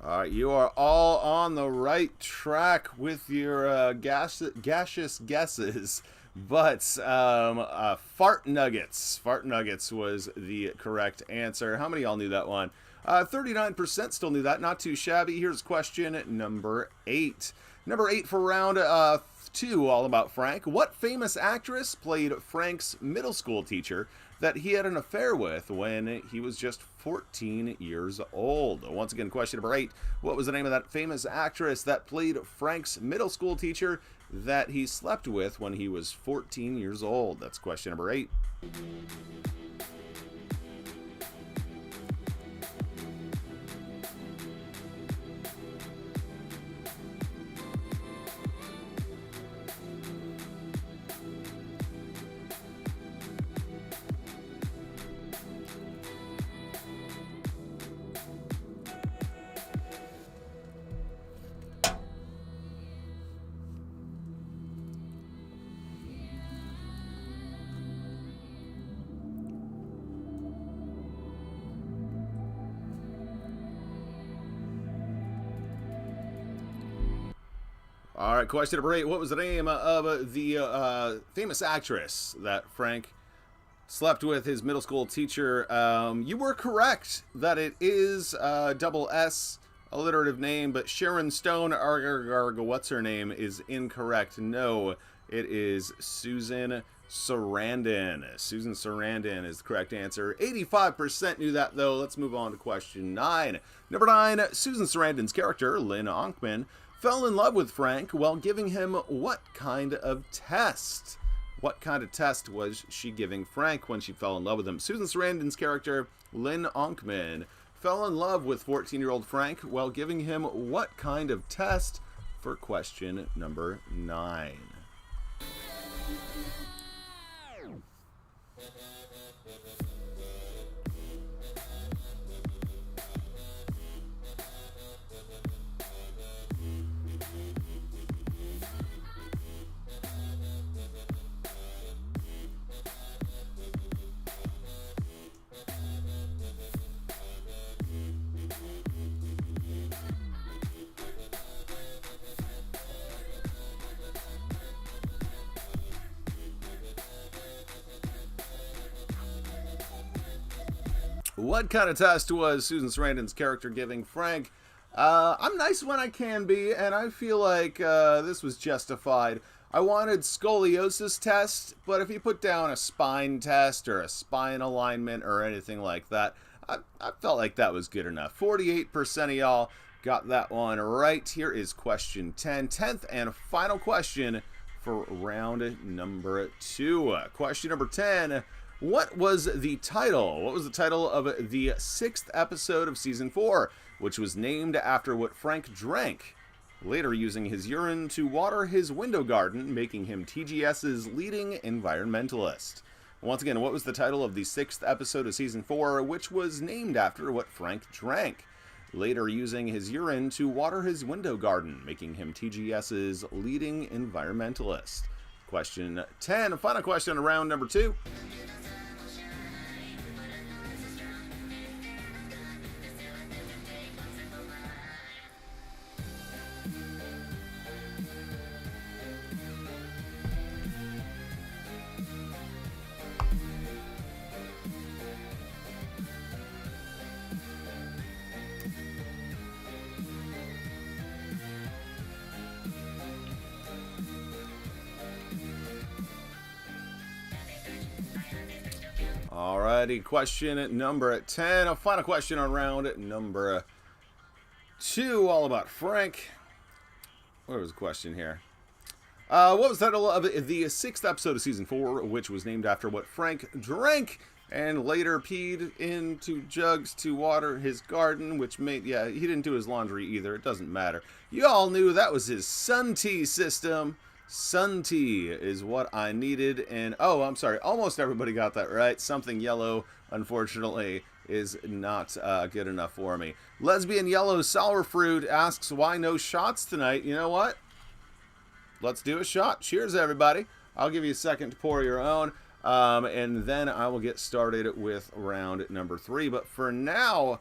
All right, you are all on the right track with your gaseous guesses, but fart nuggets. Fart nuggets was the correct answer. How many of y'all knew that one? 39% still knew that. Not too shabby. Here's question number 8. Number 8 for round 2, all about Frank. What famous actress played Frank's middle school teacher that he had an affair with when he was just 14 years old? Once again, question number 8. What was the name of that famous actress that played Frank's middle school teacher that he slept with when he was 14 years old? That's question number 8. All right, question number 8. What was the name of the famous actress that Frank slept with his middle school teacher? You were correct that it is double S, alliterative name, but Sharon Stone, what's her name, is incorrect. No, it is Susan Sarandon. Susan Sarandon is the correct answer. 85% knew that, though. Let's move on to question 9. Number 9, Susan Sarandon's character, Lynn Onkman, fell in love with Frank while giving him what kind of test? What kind of test was she giving Frank when she fell in love with him? Susan Sarandon's character, Lynn Onkman, fell in love with 14-year-old Frank while giving him what kind of test for question number 9? What kind of test was Susan Sarandon's character giving Frank? I'm nice when I can be, and I feel like this was justified. I wanted scoliosis test, but if you put down a spine test or a spine alignment or anything like that, I felt like that was good enough. 48% of y'all got that one right. Here is question 10. 10th and final question for round number 2. Question number 10. What was the title? What was the title of the 6th episode of season 4, which was named after what Frank drank, later using his urine to water his window garden, making him TGS's leading environmentalist? Once again, what was the title of the 6th episode of season 4, which was named after what Frank drank, later using his urine to water his window garden, making him TGS's leading environmentalist? Question 10, final question on round number 2. Alrighty, question number 10. A final question on round number 2, all about Frank. Where was the question here? What was the title of the 6th episode of Season 4, which was named after what Frank drank and later peed into jugs to water his garden, which made, yeah, he didn't do his laundry either. It doesn't matter. You all knew that was his sun tea system. Sun tea is what I needed, and oh, I'm sorry, almost everybody got that right. Something yellow, unfortunately, is not good enough for me. Lesbian Yellow Sour Fruit asks, why no shots tonight? You know what? Let's do a shot. Cheers, everybody. I'll give you a second to pour your own, and then I will get started with round number 3. But for now,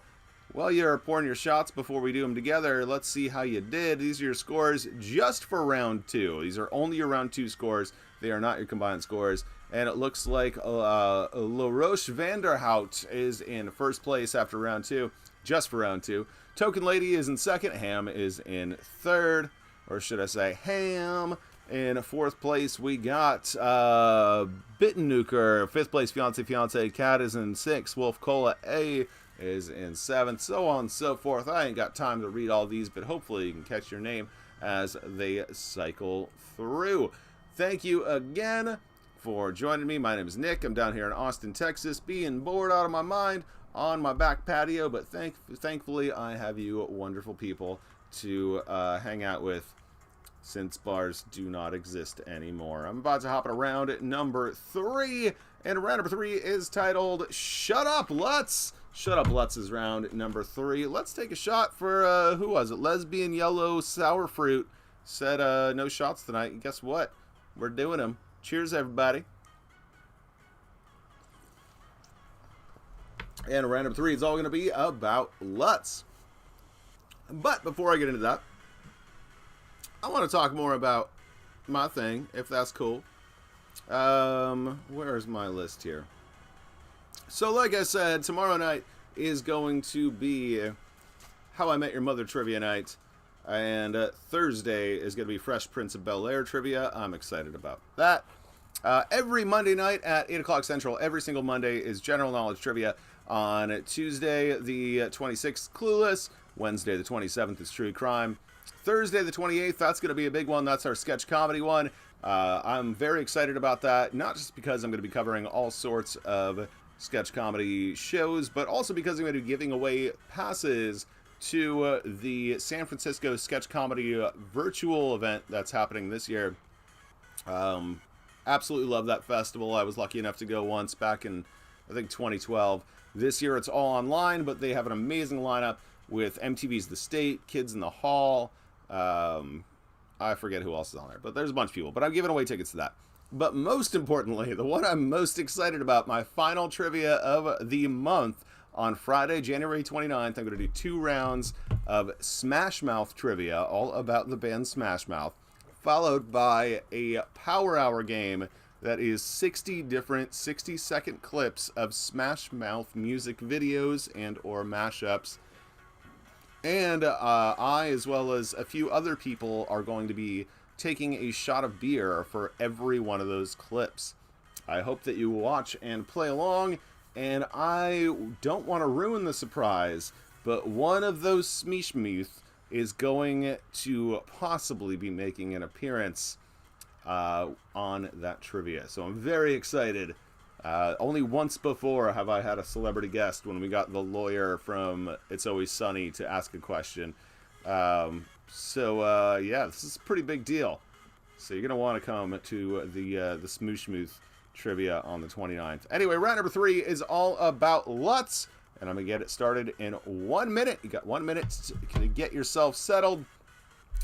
while you're pouring your shots before we do them together, let's see how you did. These are your scores just for round 2. These are only your round 2 scores. They are not your combined scores. And it looks like LaRoche Vanderhout is in first place after round 2, just for round 2. Token Lady is in second. Ham is in third, or should I say Ham. In 4th place, we got Bittenuker. 5th place, Fiance. Cat is in 6th. Wolf Cola A is in 7th, so on and so forth. I ain't got time to read all these, but hopefully you can catch your name as they cycle through. Thank you again for joining me. My name is Nick. I'm down here in Austin, Texas, being bored out of my mind on my back patio, but thankfully I have you wonderful people to hang out with, since bars do not exist anymore. I'm about to hop in round number 3, and round number 3 is titled Shut Up, Lutz. Shut Up, Lutz is round number 3. Let's take a shot for, who was it? Lesbian Yellow Sour Fruit said no shots tonight. And guess what? We're doing them. Cheers, everybody. And round number 3 is all going to be about Lutz. But before I get into that, I want to talk more about my thing, if that's cool. Where's my list here? So, like I said, tomorrow night is going to be How I Met Your Mother Trivia Night. And Thursday is going to be Fresh Prince of Bel-Air Trivia. I'm excited about that. Every Monday night at 8 o'clock Central, every single Monday, is General Knowledge Trivia. On Tuesday, the 26th, Clueless. Wednesday, the 27th, is True Crime. Thursday, the 28th, that's going to be a big one. That's our sketch comedy one. I'm very excited about that, not just because I'm going to be covering all sorts of sketch comedy shows, but also because I'm going to be giving away passes to the San Francisco Sketch Comedy virtual event that's happening this year. Absolutely love that festival. I was lucky enough to go once back in, I think, 2012. This year it's all online, but they have an amazing lineup with MTV's The State, Kids in the Hall. I forget who else is on there, but there's a bunch of people. But I'm giving away tickets to that. But most importantly, the one I'm most excited about, my final trivia of the month, on Friday, January 29th, I'm going to do 2 rounds of Smash Mouth trivia, all about the band Smash Mouth, followed by a Power Hour game that is 60 different 60-second clips of Smash Mouth music videos and or mashups. And I, as well as a few other people, are going to be taking a shot of beer for every one of those clips. I hope that you watch and play along, and I don't want to ruin the surprise, but one of those Smeeshmuth is going to possibly be making an appearance on that trivia. So I'm very excited. Only once before have I had a celebrity guest, when we got the lawyer from It's Always Sunny to ask a question. Yeah, this is a pretty big deal. So you're going to want to come to the Smooshmooth trivia on the 29th. Anyway, round number 3 is all about Lutz, and I'm going to get it started in 1 minute. You got 1 minute to get yourself settled.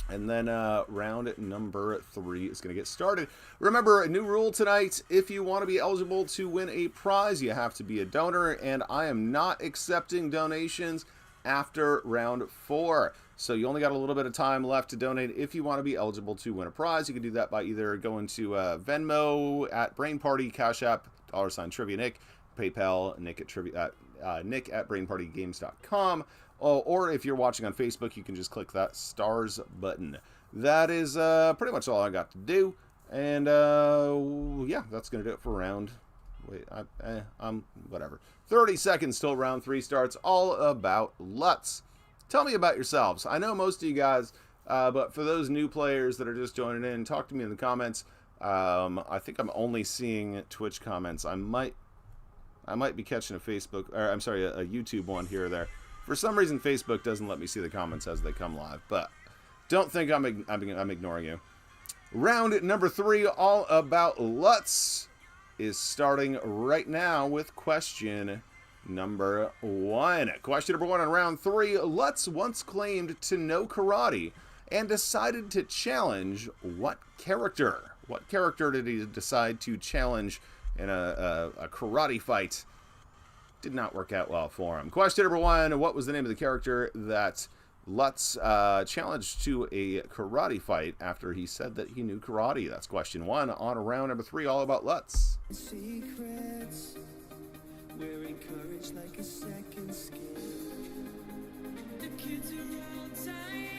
And then round number 3 is going to get started. Remember, a new rule tonight: if you want to be eligible to win a prize, you have to be a donor, and I am not accepting donations after round 4. So you only got a little bit of time left to donate if you want to be eligible to win a prize. You can do that by either going to Venmo at Brain Party, Cash App, $ Trivia Nick, PayPal, Nick at BrainPartyGames.com. Or if you're watching on Facebook, you can just click that stars button. That is pretty much all I got to do. And yeah, that's going to do it for round Wait, whatever. 30 seconds till round 3 starts. All about Lutz. Tell me about yourselves. I know most of you guys, but for those new players that are just joining in, talk to me in the comments. I think I'm only seeing Twitch comments. I might be catching a Facebook, or I'm sorry, a YouTube one here or there. For some reason, Facebook doesn't let me see the comments as they come live, but don't think I'm ignoring you. Round number 3, all about Lutz, is starting right now with question number 1. Question number 1 on round 3. Lutz once claimed to know karate and decided to challenge what character? What character did he decide to challenge in a karate fight? Did not work out well for him. Question number 1. What was the name of the character that Lutz challenged to a karate fight after he said that he knew karate? That's question 1 on round number 3, all about Lutz. Secrets, we're encouraged like a second skin. The kids are all dying.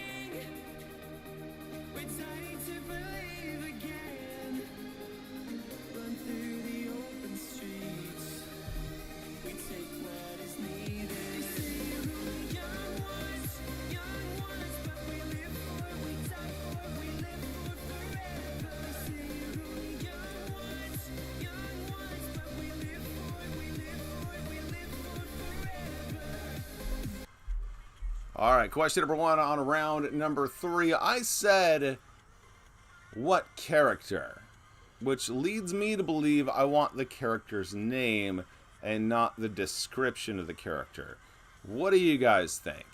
We're dying to believe again. Run through the open streets. We take what is needed. They say we're young ones, but we live for, we die for, we live for forever. They say we're young ones, but we live for, we live for, we live for forever. All right, question number 1 on round number 3. I said, what character? Which leads me to believe I want the character's name and not the description of the character. What do you guys think?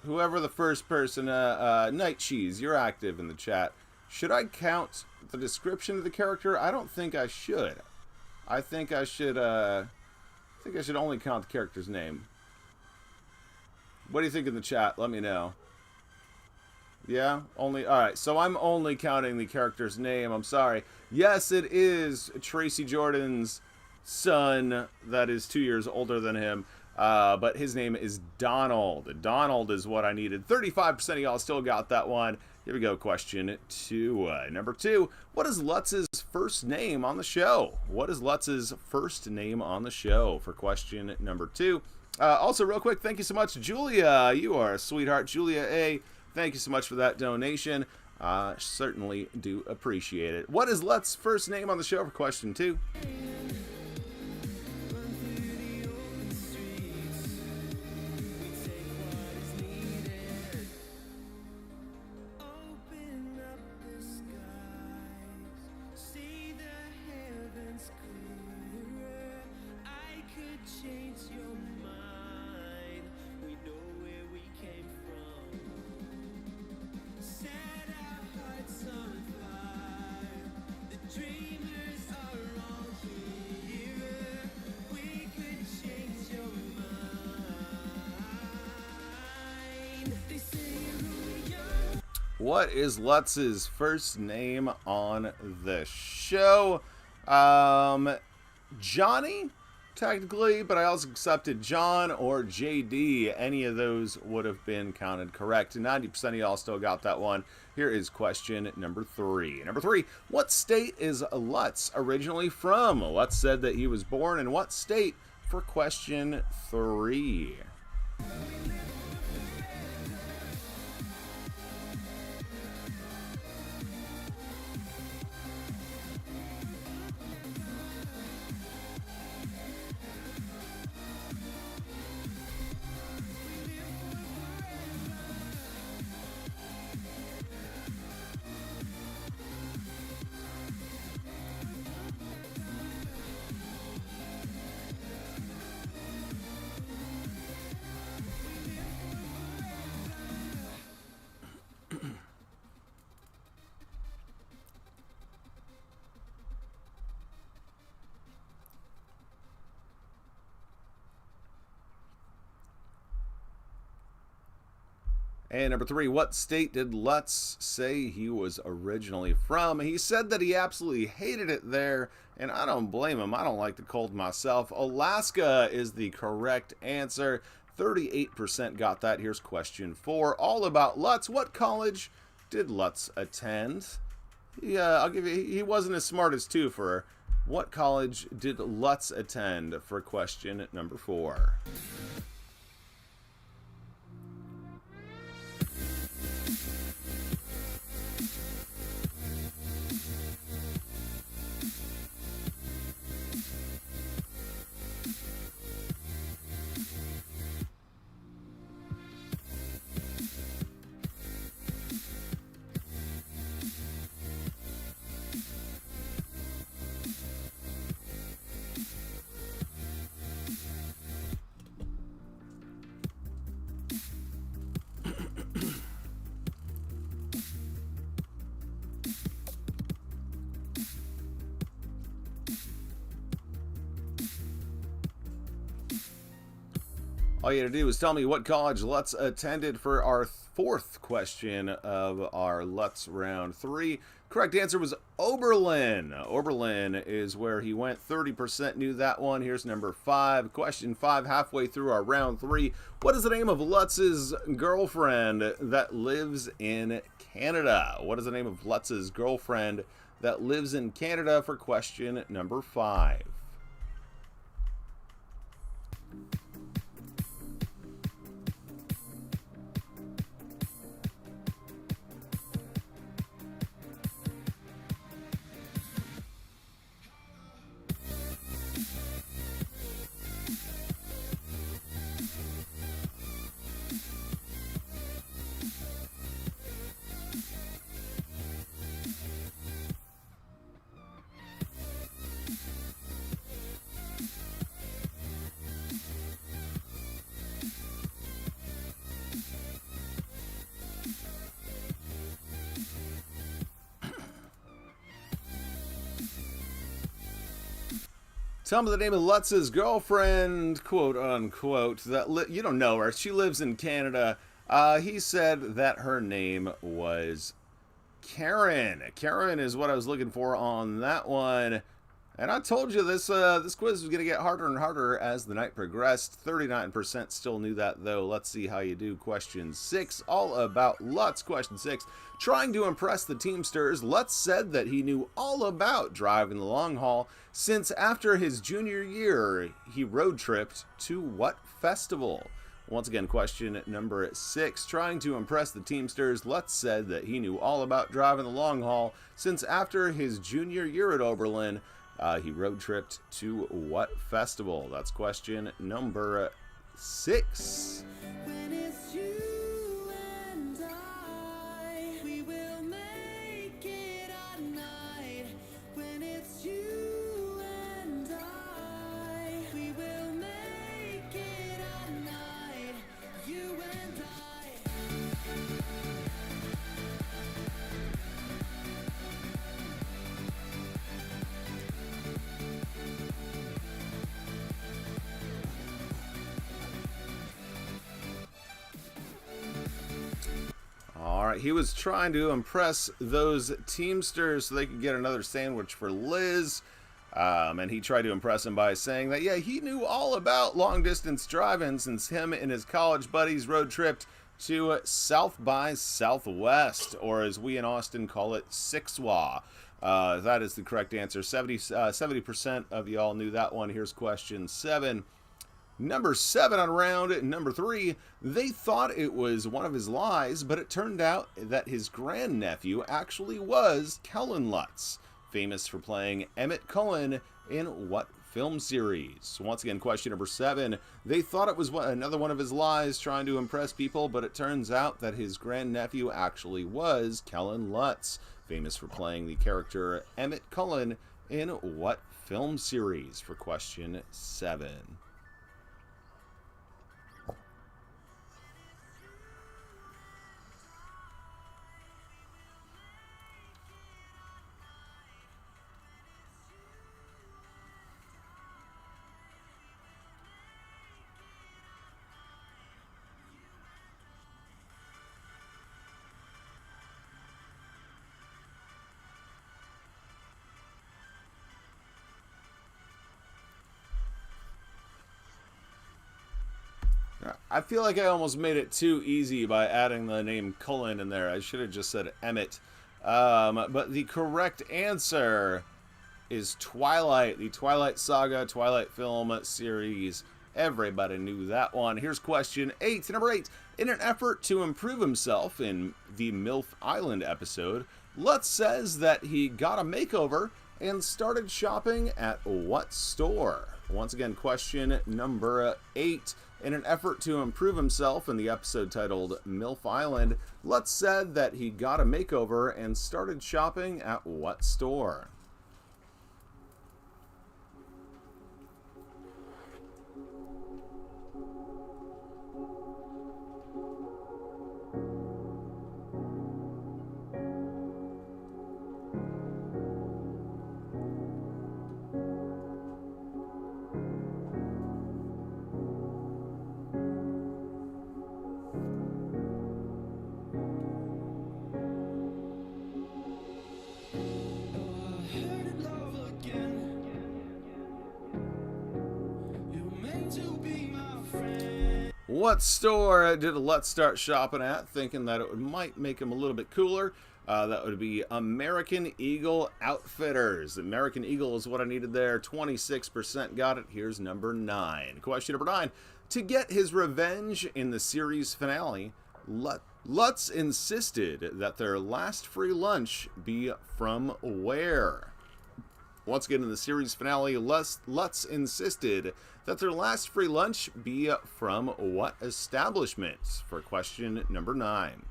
Whoever the first person, Night Cheese, you're active in the chat. Should I count the description of the character? I don't think I should. I think I should only count the character's name. What do you think in the chat? Let me know. Yeah? Only? Alright, so I'm only counting the character's name. I'm sorry. Yes, it is Tracy Jordan's son that is 2 years older than him. But his name is Donald. Donald is what I needed. 35% of y'all still got that one. Here we go, question 2. Number 2, what is Lutz's first name on the show? What is Lutz's first name on the show for question number 2? Also, real quick, thank you so much, Julia. You are a sweetheart. Julia A., thank you so much for that donation. Certainly do appreciate it. What is Lutz's first name on the show for question 2? What is Lutz's first name on the show? Johnny, technically, but I also accepted John or JD. Any of those would have been counted correct. 90% of y'all still got that one. Here is question number 3. Number 3, what state is Lutz originally from? Lutz said that he was born in what state for question 3? And number 3, what state did Lutz say he was originally from? He said that he absolutely hated it there, and I don't blame him. I don't like the cold myself. Alaska is the correct answer. 38% got that. Here's question 4, all about Lutz. What college did Lutz attend? Yeah, I'll give you, he wasn't as smart as 2 for What college did Lutz attend for question number 4? All you had to do was tell me what college Lutz attended for our 4th question of our Lutz round 3. Correct answer was Oberlin. Oberlin is where he went. 30% knew that one. Here's number 5. Question 5, halfway through our round 3. What is the name of Lutz's girlfriend that lives in Canada? What is the name of Lutz's girlfriend that lives in Canada for question number 5? Tell me the name of Lutz's girlfriend, quote unquote, that you don't know her. She lives in Canada. He said that her name was Karen. Karen is what I was looking for on that one. And I told you this this quiz was going to get harder and harder as the night progressed. 39% still knew that, though. Let's see how you do. Question 6, all about Lutz. Question 6, trying to impress the Teamsters, Lutz said that he knew all about driving the long haul since after his junior year, he road tripped to what festival? Once again, question number 6. Trying to impress the Teamsters, Lutz said that he knew all about driving the long haul since after his junior year at Oberlin, he road tripped to what festival? That's question number 6. When it's you and I, we will make it a night. When it's you and I, we will make it a night. You and I. All right, he was trying to impress those Teamsters so they could get another sandwich for Liz. And he tried to impress him by saying that, yeah, he knew all about long-distance driving since him and his college buddies road tripped to South by Southwest, or as we in Austin call it, Sixwa. That is the correct answer. 70% of y'all knew that one. Here's question 7. Number 7 on round number 3, they thought it was one of his lies, but it turned out that his grandnephew actually was Kellen Lutz, famous for playing Emmett Cullen in what film series? Once again, question number 7, they thought it was another one of his lies trying to impress people, but it turns out that his grandnephew actually was Kellen Lutz, famous for playing the character Emmett Cullen in what film series? For question 7. I feel like I almost made it too easy by adding the name Cullen in there. I should have just said Emmett. But the correct answer is Twilight, the Twilight Saga, Twilight film series. Everybody knew that one. Here's question 8. Number 8. In an effort to improve himself in the MILF Island episode, Lutz says that he got a makeover and started shopping at what store? Once again, question number 8. In an effort to improve himself in the episode titled MILF Island, Lutz said that he got a makeover and started shopping at what store? What store did Lutz start shopping at, thinking that it might make him a little bit cooler? That would be American Eagle Outfitters. American Eagle is what I needed there. 26% got it. Here's number 9. Question number 9. To get his revenge in the series finale, Lutz insisted that their last free lunch be from where? Once again, in the series finale, Lutz insisted that their last free lunch be from what establishment? For question number 9.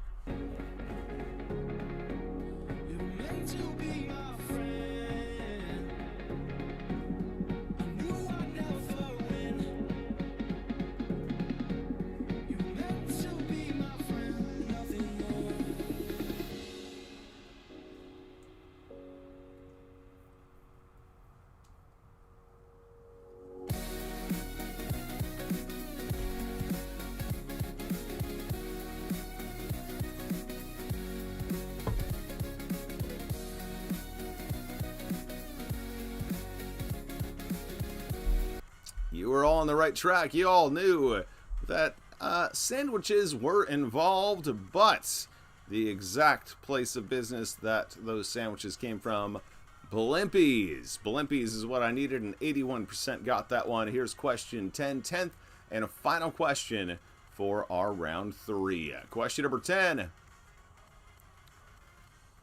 You were all on the right track. You all knew that sandwiches were involved, but the exact place of business that those sandwiches came from, Blimpies. Blimpies is what I needed, and 81% got that one. Here's question 10, 10th, and a final question for our round 3. Question number 10.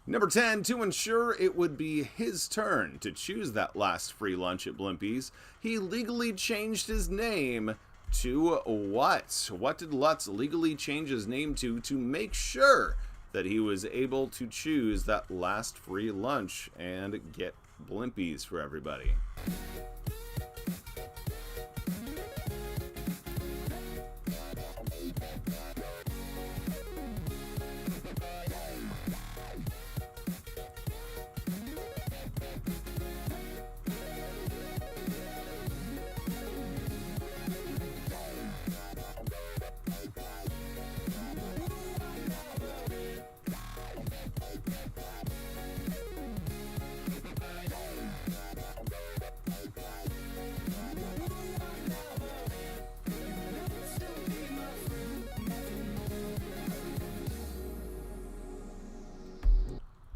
Number 10, to ensure it would be his turn to choose that last free lunch at Blimpies, he legally changed his name to what? What did Lutz legally change his name to make sure that he was able to choose that last free lunch and get Blimpies for everybody?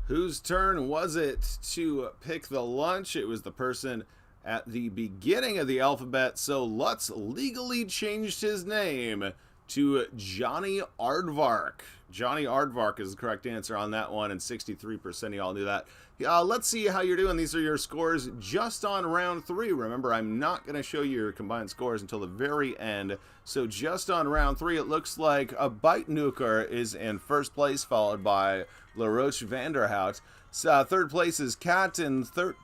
Whose turn was it to pick the lunch? It was the person at the beginning of the alphabet, so Lutz legally changed his name to Johnny Aardvark. Johnny Aardvark is the correct answer on that one, and 63% of y'all knew that. Let's see how you're doing. These are your scores just on round 3. Remember, I'm not going to show you your combined scores until the very end. So just on round 3, it looks like a Bite Nuker is in first place, followed by LaRoche Vanderhout. Third place is Cat, and third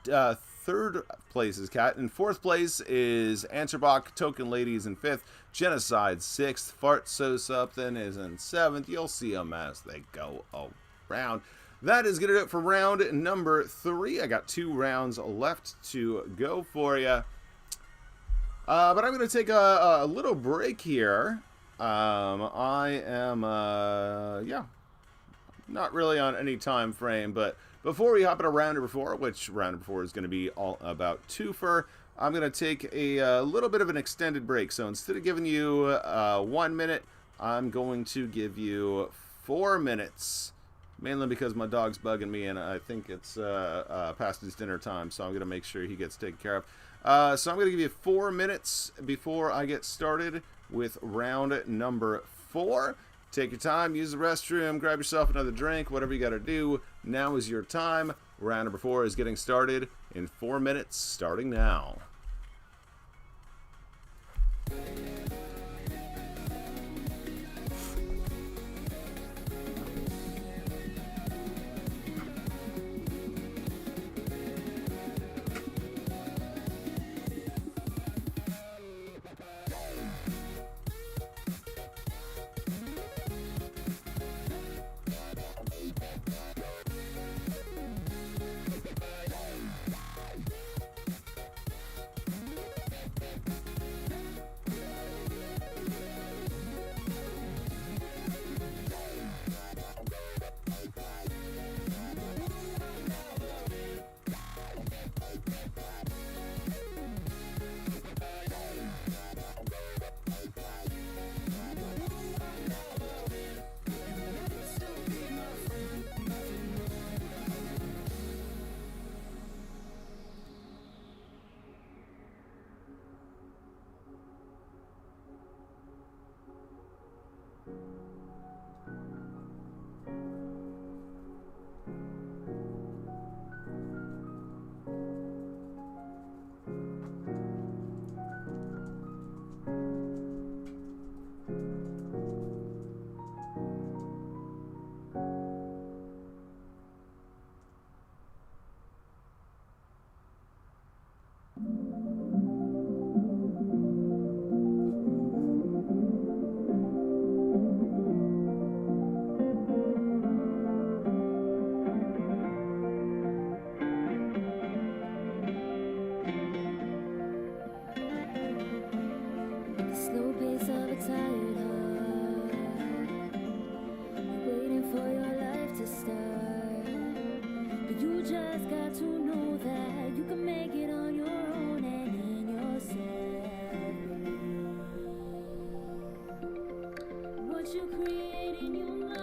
place is Cat. In fourth place is Answerbach, Token Ladies in fifth. Genocide 6th. Fart So Something is in 7th. You'll see them as they go around. That is going to do it for round number 3. I got 2 rounds left to go for you. But I'm going to take a little break here. I am, not really on any time frame, but before we hop into round number 4, which round number 4 is going to be all about twofer, I'm going to take a little bit of an extended break. So instead of giving you 1 minute, I'm going to give you 4 minutes mainly because my dog's bugging me, and I think it's past his dinner time, so I'm going to make sure he gets taken care of. So I'm going to give you 4 minutes before I get started with round number 4. Take your time, use the restroom, grab yourself another drink, whatever you got to do. Now is your time. Round number 4 is getting started in 4 minutes, starting now. The slow pace of a tired heart, waiting for your life to start. But you just got to know that you can make it on your own and in yourself. What you create in your mind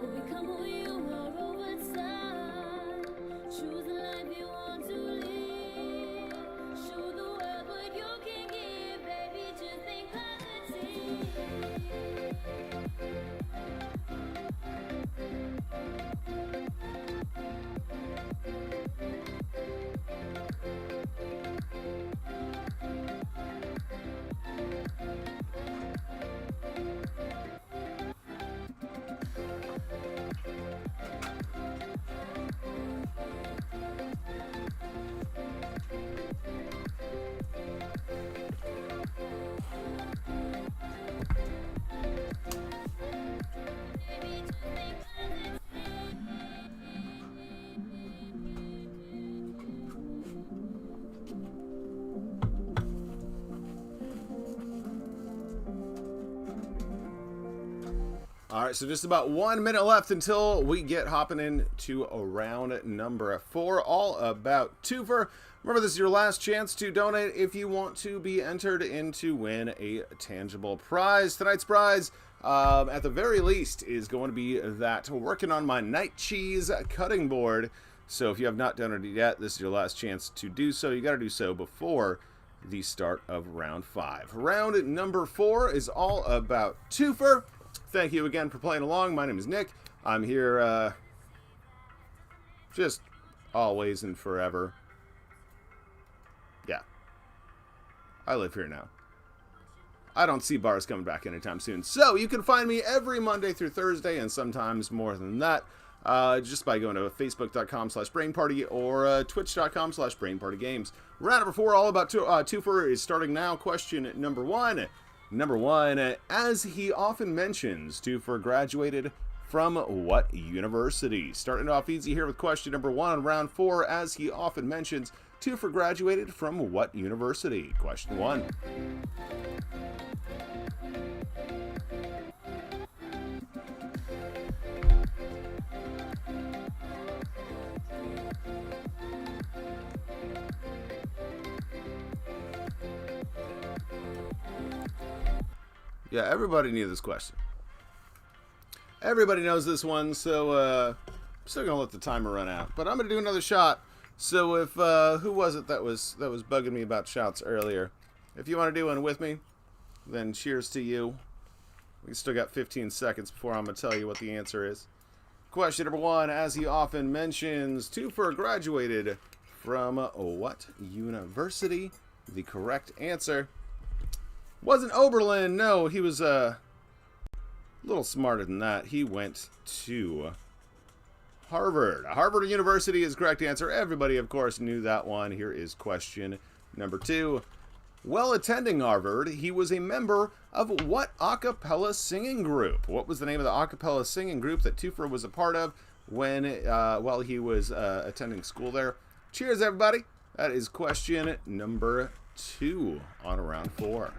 will become who you are over time. Choose the life you want to live. Show the world what you can give, baby. Just think positive. All right, so just about 1 minute left until we get hopping into round number 4, all about twofer. Remember, this is your last chance to donate if you want to be entered in to win a tangible prize. Tonight's prize, at the very least, is going to be that working on my night cheese cutting board. So if you have not donated yet, this is your last chance to do so. You got to do so before the start of round 5. Round number 4 is all about twofer. Thank you again for playing along. My name is Nick. I'm here just always and forever. Yeah. I live here now. I don't see bars coming back anytime soon. So you can find me every Monday through Thursday, and sometimes more than that, just by going to facebook.com/brainparty or twitch.com/brainpartygames. Round number 4, all about twofer, is starting now. Question number 1. Number 1, as he often mentions, twofer graduated from what university? Starting off easy here with question number 1 on round 4. As he often mentions, twofer graduated from what university? Question 1. Yeah, everybody knew this question. Everybody knows this one, so I'm still gonna let the timer run out. But I'm gonna do another shot. So if who was it that was bugging me about shots earlier? If you want to do one with me, then cheers to you. We still got 15 seconds before I'm gonna tell you what the answer is. Question number 1, as he often mentions, Twofer graduated from what university? The correct answer wasn't Oberlin. No, he was a little smarter than that. He went to Harvard. Harvard University is the correct answer. Everybody, of course, knew that one. Here is question number 2. While attending Harvard, he was a member of what a cappella singing group? What was the name of the a cappella singing group that Twofer was a part of when while he was attending school there? Cheers, everybody. That is question number 2 on round 4.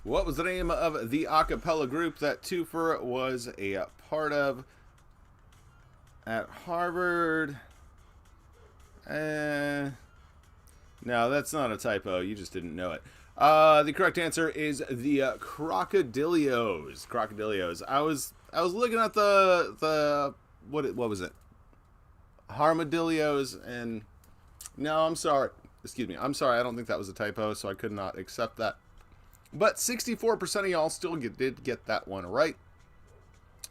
What was the name of the a cappella group that Twofer was a part of at Harvard? No, that's not a typo. You just didn't know it. The correct answer is the Crocodilios. Crocodilios. I was looking at the what was it? Armadillos, and no, I'm sorry. Excuse me. I'm sorry. I don't think that was a typo, so I could not accept that. But 64% of y'all still did get that one right.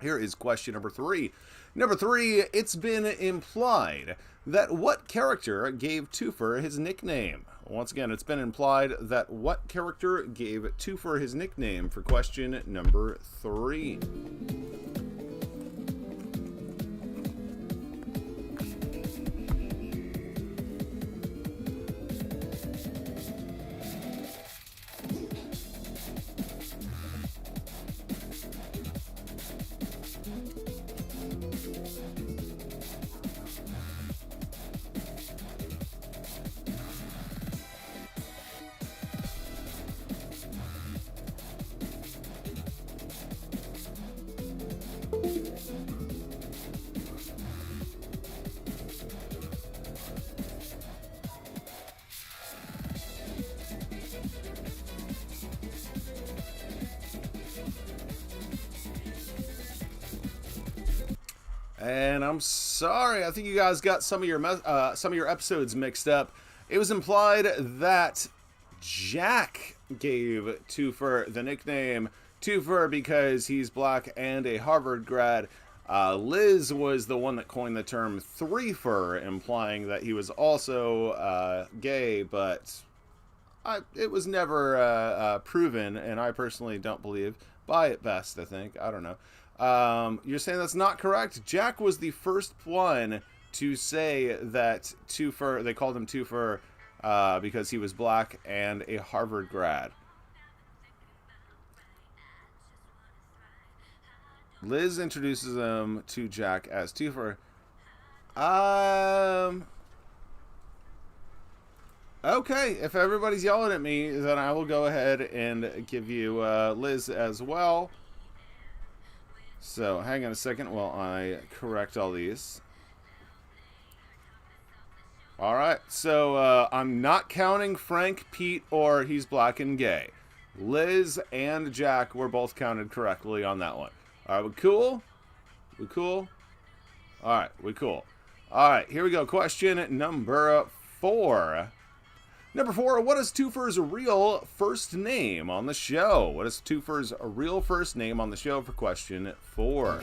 Here is question number 3. Number 3, it's been implied that what character gave Twofer his nickname? Once again, it's been implied that what character gave Twofer his nickname for question number 3. And I'm sorry, I think you guys got some of your episodes mixed up. It was implied that Jack gave Twofer the nickname Twofer because he's black and a Harvard grad. Liz was the one that coined the term threefer, implying that he was also gay, but it was never proven, and I personally don't believe, by at best, I think. I don't know. You're saying that's not correct? Jack was the first one to say that Twofer, they called him Twofer because he was black and a Harvard grad. Liz introduces him to Jack as Twofer. Okay, if everybody's yelling at me, then I will go ahead and give you Liz as well. So, hang on a second while I correct all these. Alright, so I'm not counting Frank, Pete, or he's black and gay. Liz and Jack were both counted correctly on that one. Alright, we cool? We cool? Alright, we cool. Alright, here we go. Question number 4. Number 4, what is Twofer's real first name on the show? What is Twofer's real first name on the show for question 4?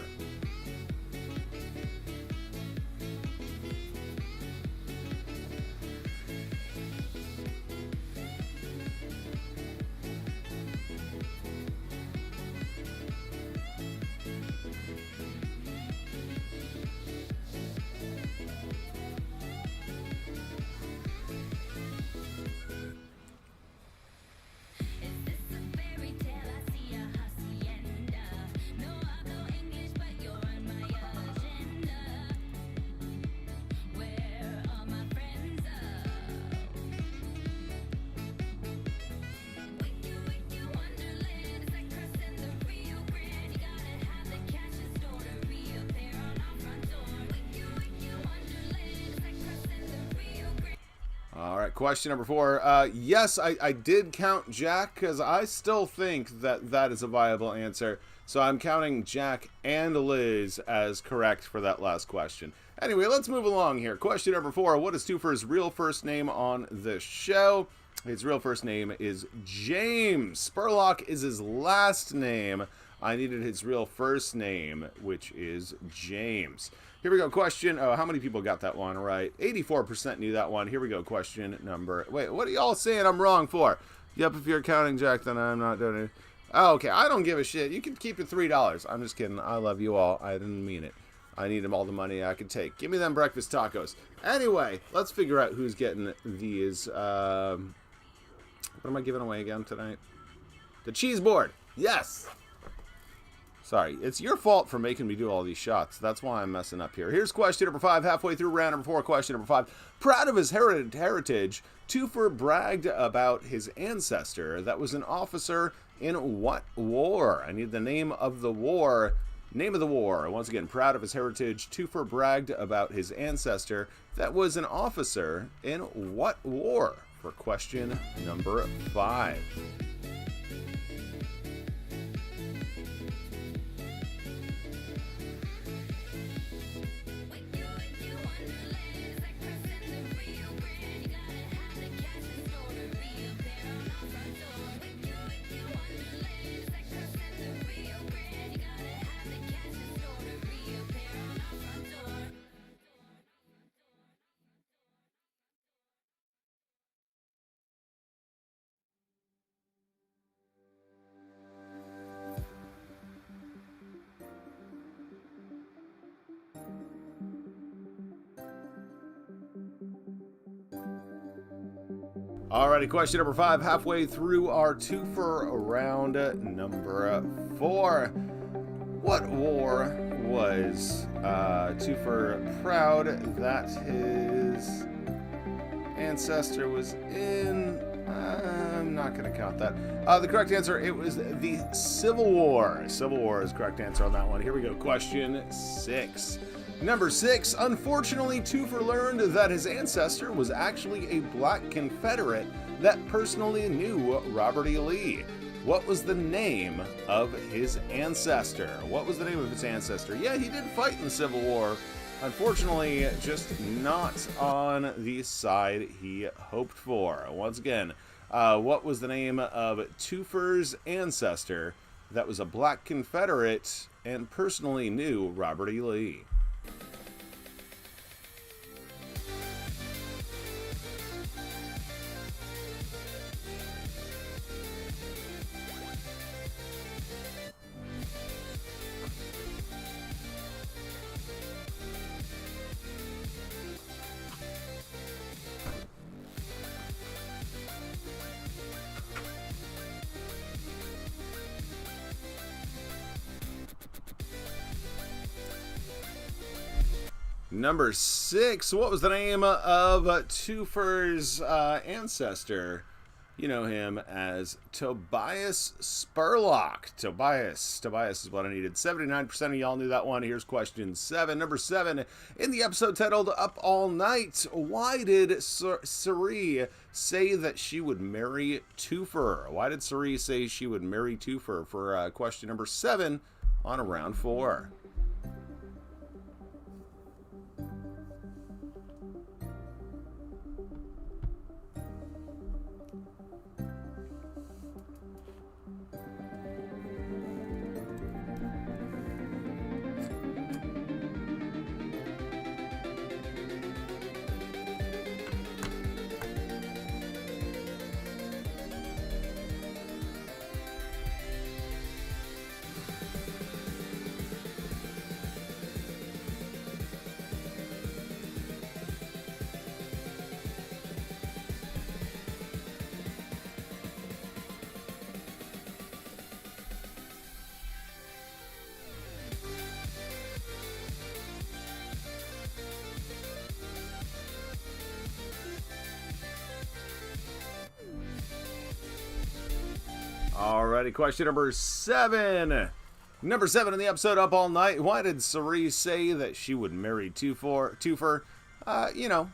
Question number 4. Yes, I did count Jack because I still think that that is a viable answer. So I'm counting Jack and Liz as correct for that last question. Anyway, let's move along here. Question number 4. What is Twofer's real first name on the show? His real first name is James. Spurlock is his last name. I needed his real first name, which is James. Here we go. Question. Oh, how many people got that one right? 84% knew that one. Here we go. Question number. Wait, what are y'all saying I'm wrong for? Yep, if you're counting Jack, then I'm not doing it. Oh, okay. I don't give a shit. You can keep it $3. I'm just kidding. I love you all. I didn't mean it. I need all the money I could take. Give me them breakfast tacos. Anyway, let's figure out who's getting these. What am I giving away again tonight? The cheese board. Yes. Sorry, it's your fault for making me do all these shots. That's why I'm messing up here. Here's question number 5, halfway through round number 4. Question number 5. Proud of his heritage, Twofer bragged about his ancestor that was an officer in what war? I need the name of the war. Name of the war. Once again, proud of his heritage, Twofer bragged about his ancestor that was an officer in what war? For question number 5. Alrighty, question number 5, halfway through our Twofer round number 4. What war was Twofer proud that his ancestor was in? I'm not going to count that. The correct answer, it was the Civil War. Civil War is the correct answer on that one. Here we go, question 6. Number 6, unfortunately, Twofer learned that his ancestor was actually a black Confederate that personally knew Robert E. Lee. What was the name of his ancestor? What was the name of his ancestor? Yeah, he did fight in the Civil War. Unfortunately, just not on the side he hoped for. Once again, what was the name of Twofer's ancestor that was a black Confederate and personally knew Robert E. Lee? Number 6, what was the name of Twofer's ancestor? You know him as Tobias Spurlock. Tobias is what I needed. 79% of y'all knew that one. Here's question 7. Number 7, in the episode titled Up All Night, why did Cerie say that she would marry Twofer? Why did Cerie say she would marry Twofer? For question number 7 on round 4. Alrighty, question number 7. Number 7 in the episode Up All Night. Why did Cerie say that she would marry Twofer? You know,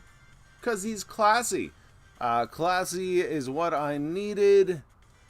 because he's classy. Classy is what I needed.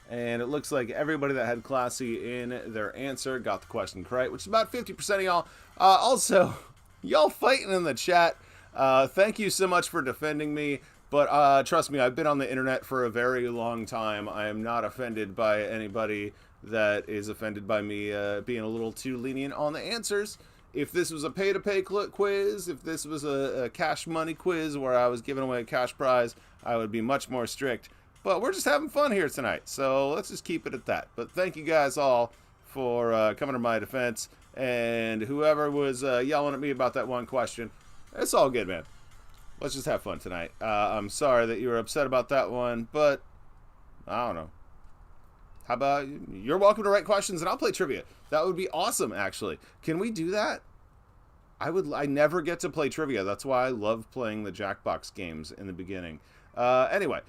And it looks like everybody that had classy in their answer got the question correct, which is about 50% of y'all. Also, y'all fighting in the chat. Thank you so much for defending me. But trust me, I've been on the internet for a very long time. I am not offended by anybody that is offended by me being a little too lenient on the answers. If this was a pay-to-pay quiz, if this was a cash money quiz where I was giving away a cash prize, I would be much more strict. But we're just having fun here tonight, so let's just keep it at that. But thank you guys all for coming to my defense. And whoever was yelling at me about that one question, it's all good, man. Let's just have fun tonight. I'm sorry that you were upset about that one, but I don't know. How about you're welcome to write questions and I'll play trivia. That would be awesome, actually. Can we do that? I never get to play trivia. That's why I love playing the Jackbox games in the beginning. Anyway.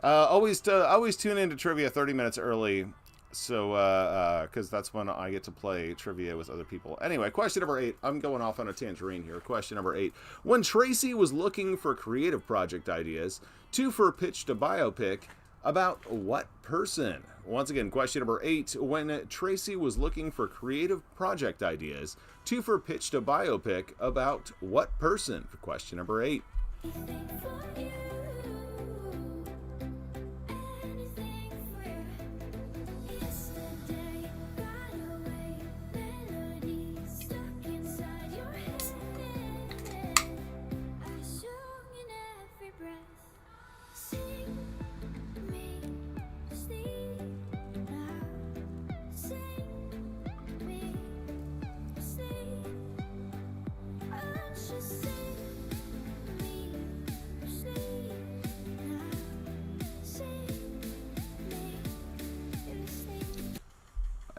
Always tune into trivia 30 minutes early, so because that's when I get to play trivia with other people. Anyway, question number 8. I'm going off on a tangerine here. Question number 8. When Tracy was looking for creative project ideas, Twofer pitched a biopic about what person? Once again, question number 8. When Tracy was looking for creative project ideas, Twofer pitched a biopic about what person? For question number 8.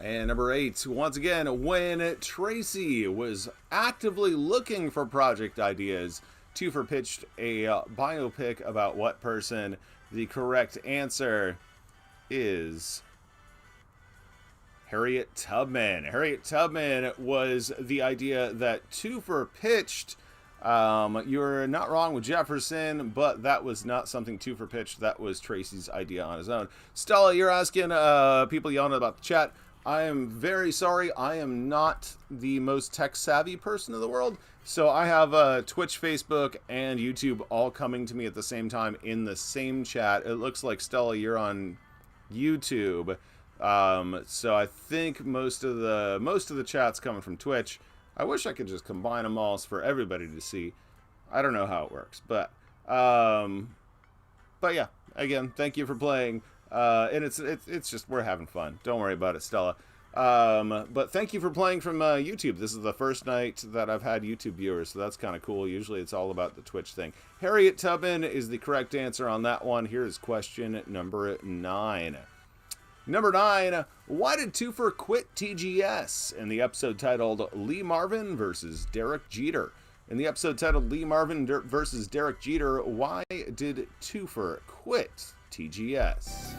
And number 8, once again, when Tracy was actively looking for project ideas, Twofer pitched a biopic about what person? The correct answer is Harriet Tubman. Harriet Tubman was the idea that Twofer pitched. You're not wrong with Jefferson, but that was not something Twofer pitched. That was Tracy's idea on his own. Stella, you're asking people yelling about the chat. I am very sorry. I am not the most tech-savvy person in the world, so I have Twitch, Facebook, and YouTube all coming to me at the same time in the same chat. It looks like, Stella, you're on YouTube, so I think most of the chat's coming from Twitch. I wish I could just combine them all for everybody to see. I don't know how it works, but yeah. Again, thank you for playing. And it's just, we're having fun. Don't worry about it, Stella. But thank you for playing from YouTube. This is the first night that I've had YouTube viewers, so that's kind of cool. Usually it's all about the Twitch thing. Harriet Tubman is the correct answer on that one. Here is question number 9. Number 9, why did Twofer quit TGS in the episode titled Lee Marvin versus Derek Jeter? In the episode titled Lee Marvin versus Derek Jeter, why did Twofer quit TGS?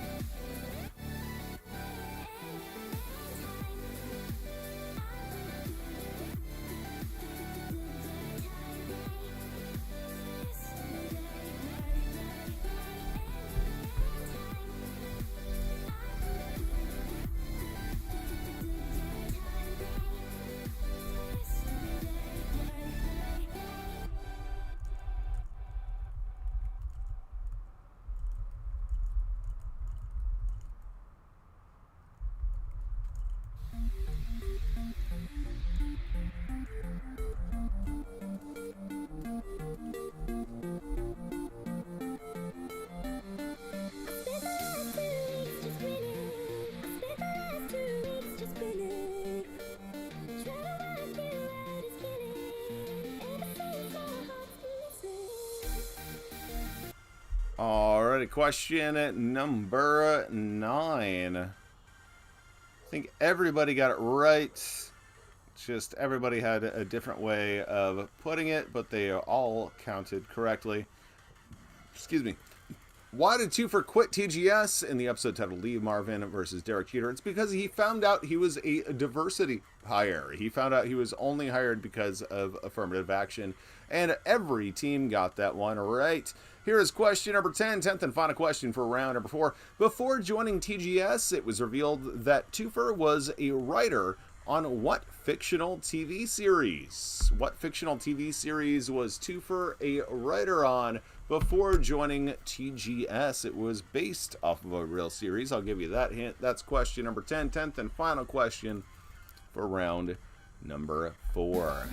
Alrighty, question number 9. I think everybody got it right. Just everybody had a different way of putting it, but they all counted correctly. Excuse me. Why did Twofer quit TGS in the episode titled Lee Marvin versus Derek Jeter? It's because he found out he was a diversity hire. He found out he was only hired because of affirmative action, and every team got that one right. Here is question number 10, 10th and final question for round number 4. Before joining TGS, it was revealed that Twofer was a writer on what fictional TV series? What fictional TV series was Twofer a writer on before joining TGS? It was based off of a real series. I'll give you that hint. That's question number 10, 10th and final question for round number 4.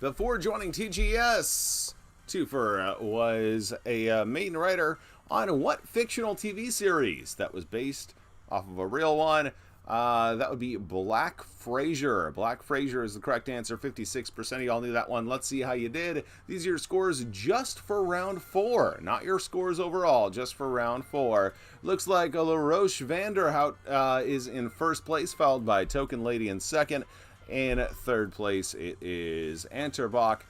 Before joining TGS, Twofer was a main writer on what fictional TV series that was based off of a real one? That would be Black Frasier. Black Frasier is the correct answer. 56% of y'all knew that one. Let's see how you did. These are your scores just for round 4. Not your scores overall, just for round 4. Looks like LaRoche Vanderhout is in first place, followed by Token Lady in second. In third place, it is Anterbach.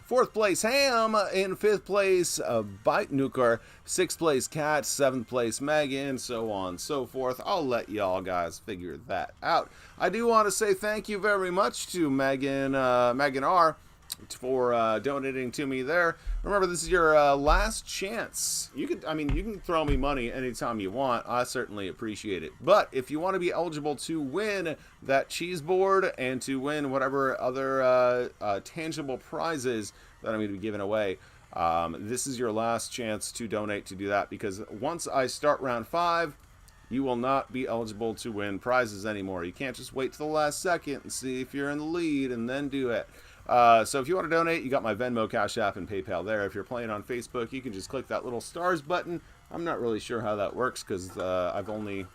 Fourth place, Ham. In fifth place, Beitnuker. Sixth place, Cat. Seventh place, Megan. So on and so forth. I'll let y'all guys figure that out. I do want to say thank you very much to Megan R. for donating to me there. Remember, this is your last chance. You can throw me money anytime you want. I certainly appreciate it. But if you want to be eligible to win that cheese board and to win whatever other tangible prizes that I'm going to be giving away, this is your last chance to donate to do that, because once I start round 5, you will not be eligible to win prizes anymore. You can't just wait till the last second and see if you're in the lead and then do it. So if you want to donate, you got my Venmo, Cash App, and PayPal there. If you're playing on Facebook, you can just click that little stars button. I'm not really sure how that works because I've only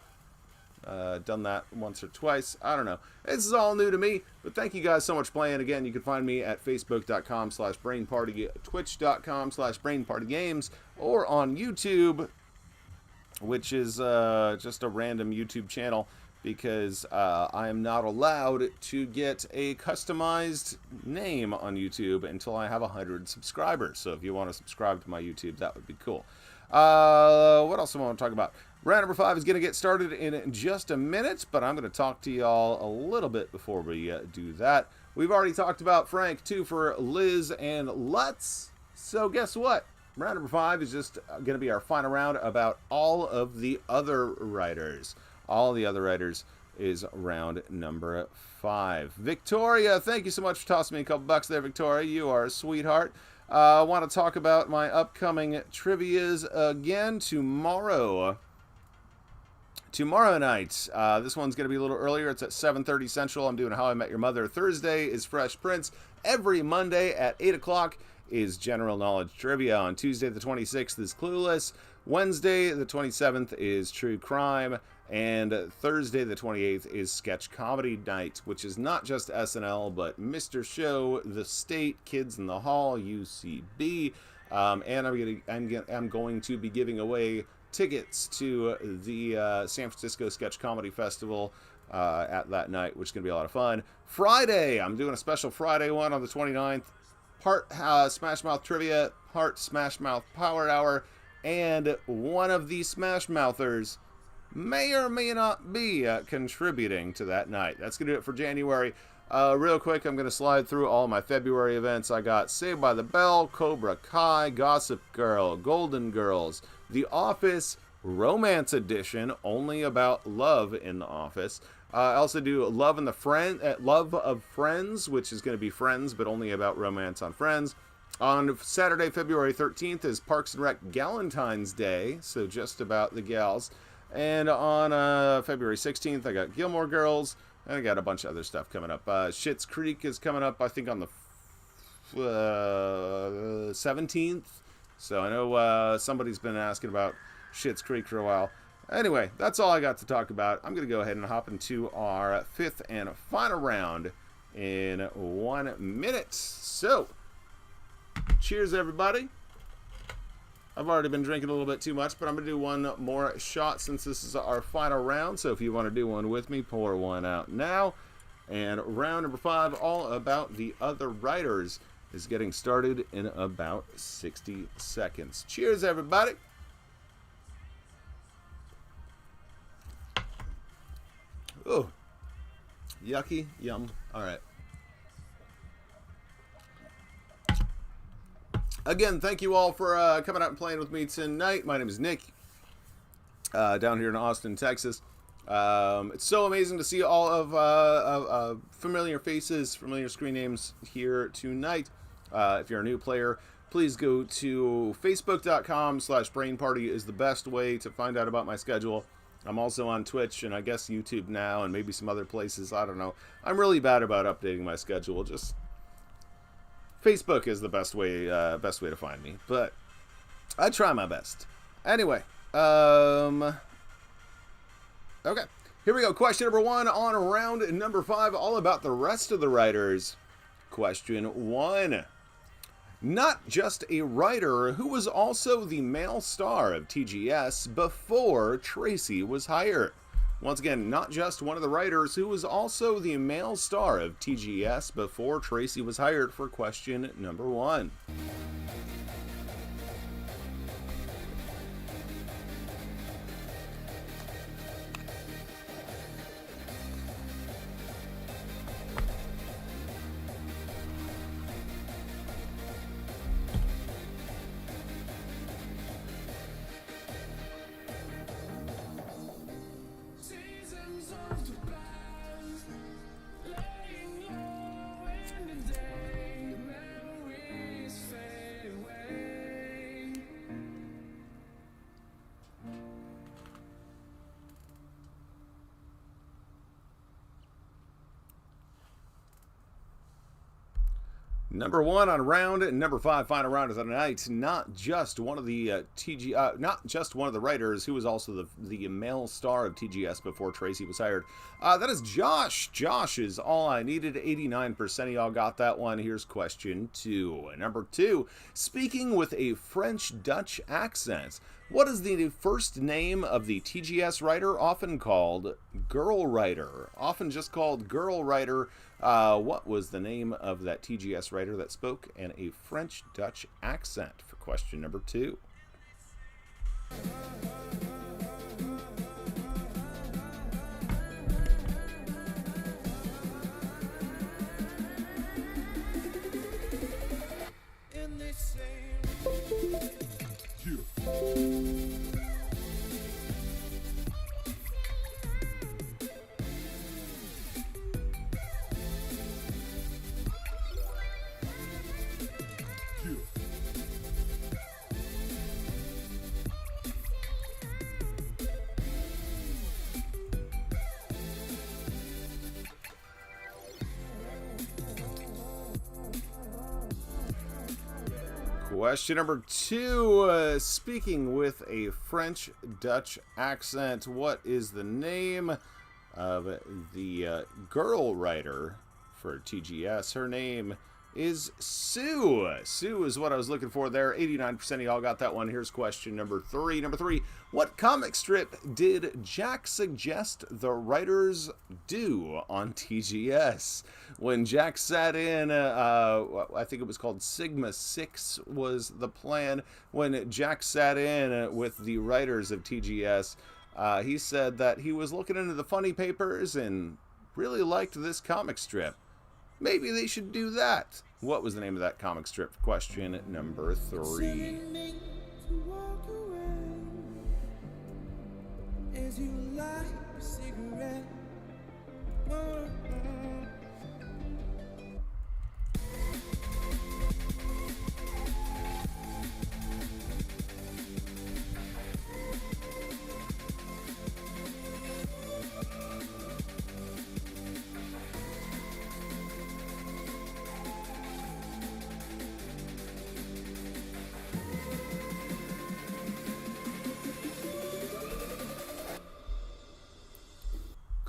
done that once or twice. I don't know. This is all new to me, but thank you guys so much for playing. Again, you can find me at facebook.com/brainparty, twitch.com/brainpartygames, or on YouTube, which is just a random YouTube channel, because I am not allowed to get a customized name on YouTube until I have 100 subscribers. So if you want to subscribe to my YouTube, that would be cool. What else do I want to talk about? Round number 5 is going to get started in just a minute, but I'm going to talk to y'all a little bit before we do that. We've already talked about Frank, Twofer, Liz, and Lutz. So guess what? Round number 5 is just going to be our final round about all of the other writers. All the other writers is round number 5. Victoria, thank you so much for tossing me a couple bucks there, Victoria. You are a sweetheart. I want to talk about my upcoming trivias again tomorrow. Tomorrow night. This one's going to be a little earlier. It's at 7:30 Central. I'm doing How I Met Your Mother. Thursday is Fresh Prince. Every Monday at 8 o'clock is General Knowledge Trivia. On Tuesday the 26th is Clueless. Wednesday the 27th is True Crime. And Thursday the 28th is Sketch Comedy Night, which is not just SNL, but Mr. Show, The State, Kids in the Hall, UCB. And I'm going to be giving away tickets to the San Francisco Sketch Comedy Festival at that night, which is going to be a lot of fun. Friday, I'm doing a special Friday one on the 29th. Part Smash Mouth Trivia, part Smash Mouth Power Hour, and one of the Smash Mouthers may or may not be contributing to that night. That's going to do it for January. Real quick, I'm going to slide through all my February events. I got Saved by the Bell, Cobra Kai, Gossip Girl, Golden Girls, The Office, Romance Edition, only about love in The Office. I also do Love of Friends, which is going to be Friends, but only about romance on Friends. On Saturday, February 13th is Parks and Rec Galentine's Day, so just about the gals. And on February 16th, I got Gilmore Girls, and I got a bunch of other stuff coming up. Schitt's Creek is coming up, I think, on the 17th. So I know somebody's been asking about Schitt's Creek for a while. Anyway, that's all I got to talk about. I'm going to go ahead and hop into our fifth and final round in 1 minute. So, cheers, everybody. I've already been drinking a little bit too much, but I'm going to do one more shot since this is our final round. So if you want to do one with me, pour one out now. And round number 5, all about the other writers, is getting started in about 60 seconds. Cheers, everybody. Oh, yucky, yum. All right. Again, thank you all for coming out and playing with me tonight. My name is Nick, down here in Austin, Texas. It's so amazing to see all of familiar faces, familiar screen names here tonight. If you're a new player, please go to facebook.com/brainparty is the best way to find out about my schedule. I'm also on Twitch and I guess YouTube now and maybe some other places. I don't know. I'm really bad about updating my schedule. Just Facebook is the best way to find me. But I try my best. Anyway, okay. Here we go. Question number 1 on round number 5, all about the rest of the writers. Question 1. Not just a writer, who was also the male star of TGS before Tracy was hired. Once again, not just one of the writers, who was also the male star of TGS before Tracy was hired, for question number 1. Seasons of the past, laying low in the day, memories fade away. Number 1 on round number 5, final round of the night. Not just one of the not just one of the writers who was also the male star of TGS before Tracy was hired. That is Josh. Josh is all I needed. 89% of y'all got that one. Here's question 2. Number 2. Speaking with a French-Dutch accent, what is the first name of the TGS writer, often called Girl Writer? Often just called Girl Writer. What was the name of that TGS writer that spoke in a French-Dutch accent, for question number 2? And they say Question number 2. Speaking with a French-Dutch accent, what is the name of the girl writer for TGS? Her name is Sue. Sue is what I was looking for there. 89% of y'all got that one. Here's question number 3. Number 3, what comic strip did Jack suggest the writers do on TGS? When Jack sat in, I think it was called Sigma 6 was the plan. When Jack sat in with the writers of TGS, he said that he was looking into the funny papers and really liked this comic strip. Maybe they should do that. What was the name of that comic strip? Question number 3. as you light a cigarette.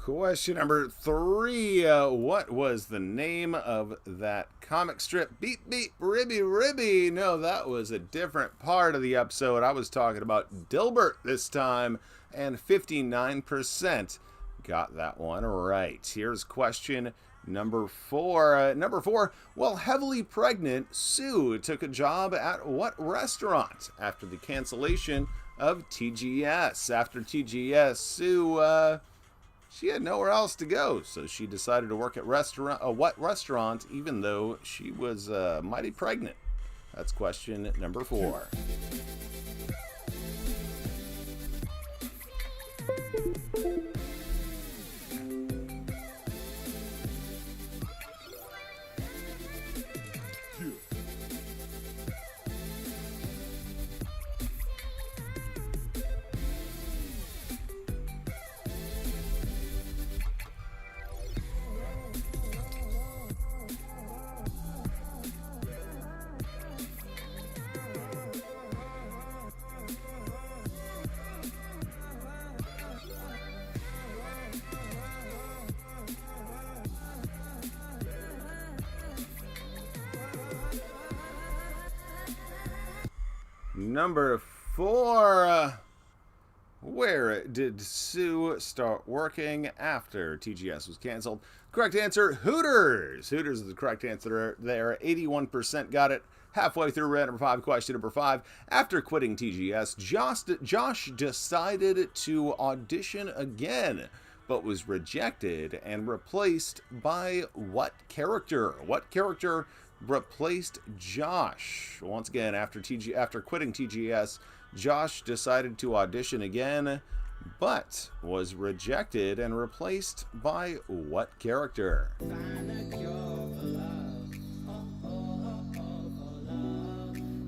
Question number 3. What was the name of that comic strip? Beep, beep, ribby, ribby. No, that was a different part of the episode. I was talking about Dilbert this time, and 59% got that one right. Here's question number 4. Number 4. While heavily pregnant, Sue took a job at what restaurant after the cancellation of TGS? After TGS, Sue, she had nowhere else to go, so she decided to work at what restaurant, even though she was mighty pregnant? That's question number 4. Number 4. Where did Sue start working after TGS was canceled? Correct answer, Hooters. Hooters is the correct answer there. 81% got it. Halfway through round number 5, question number 5. After quitting TGS, Josh decided to audition again, but was rejected and replaced by what character? What character replaced Josh? Once again, after quitting TGS, Josh decided to audition again, but was rejected and replaced by what character? Find a cure for love.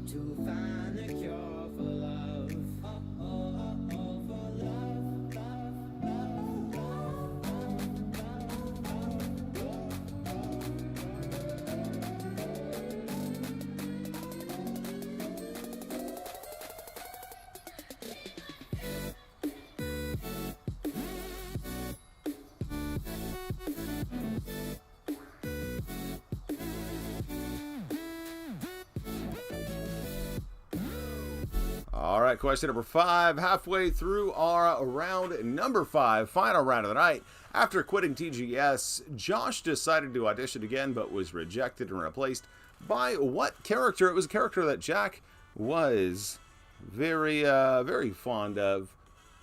To find a cure for love. All right, question number 5. Halfway through our round number 5, final round of the night. After quitting TGS, Josh decided to audition again, but was rejected and replaced by what character? It was a character that Jack was very fond of.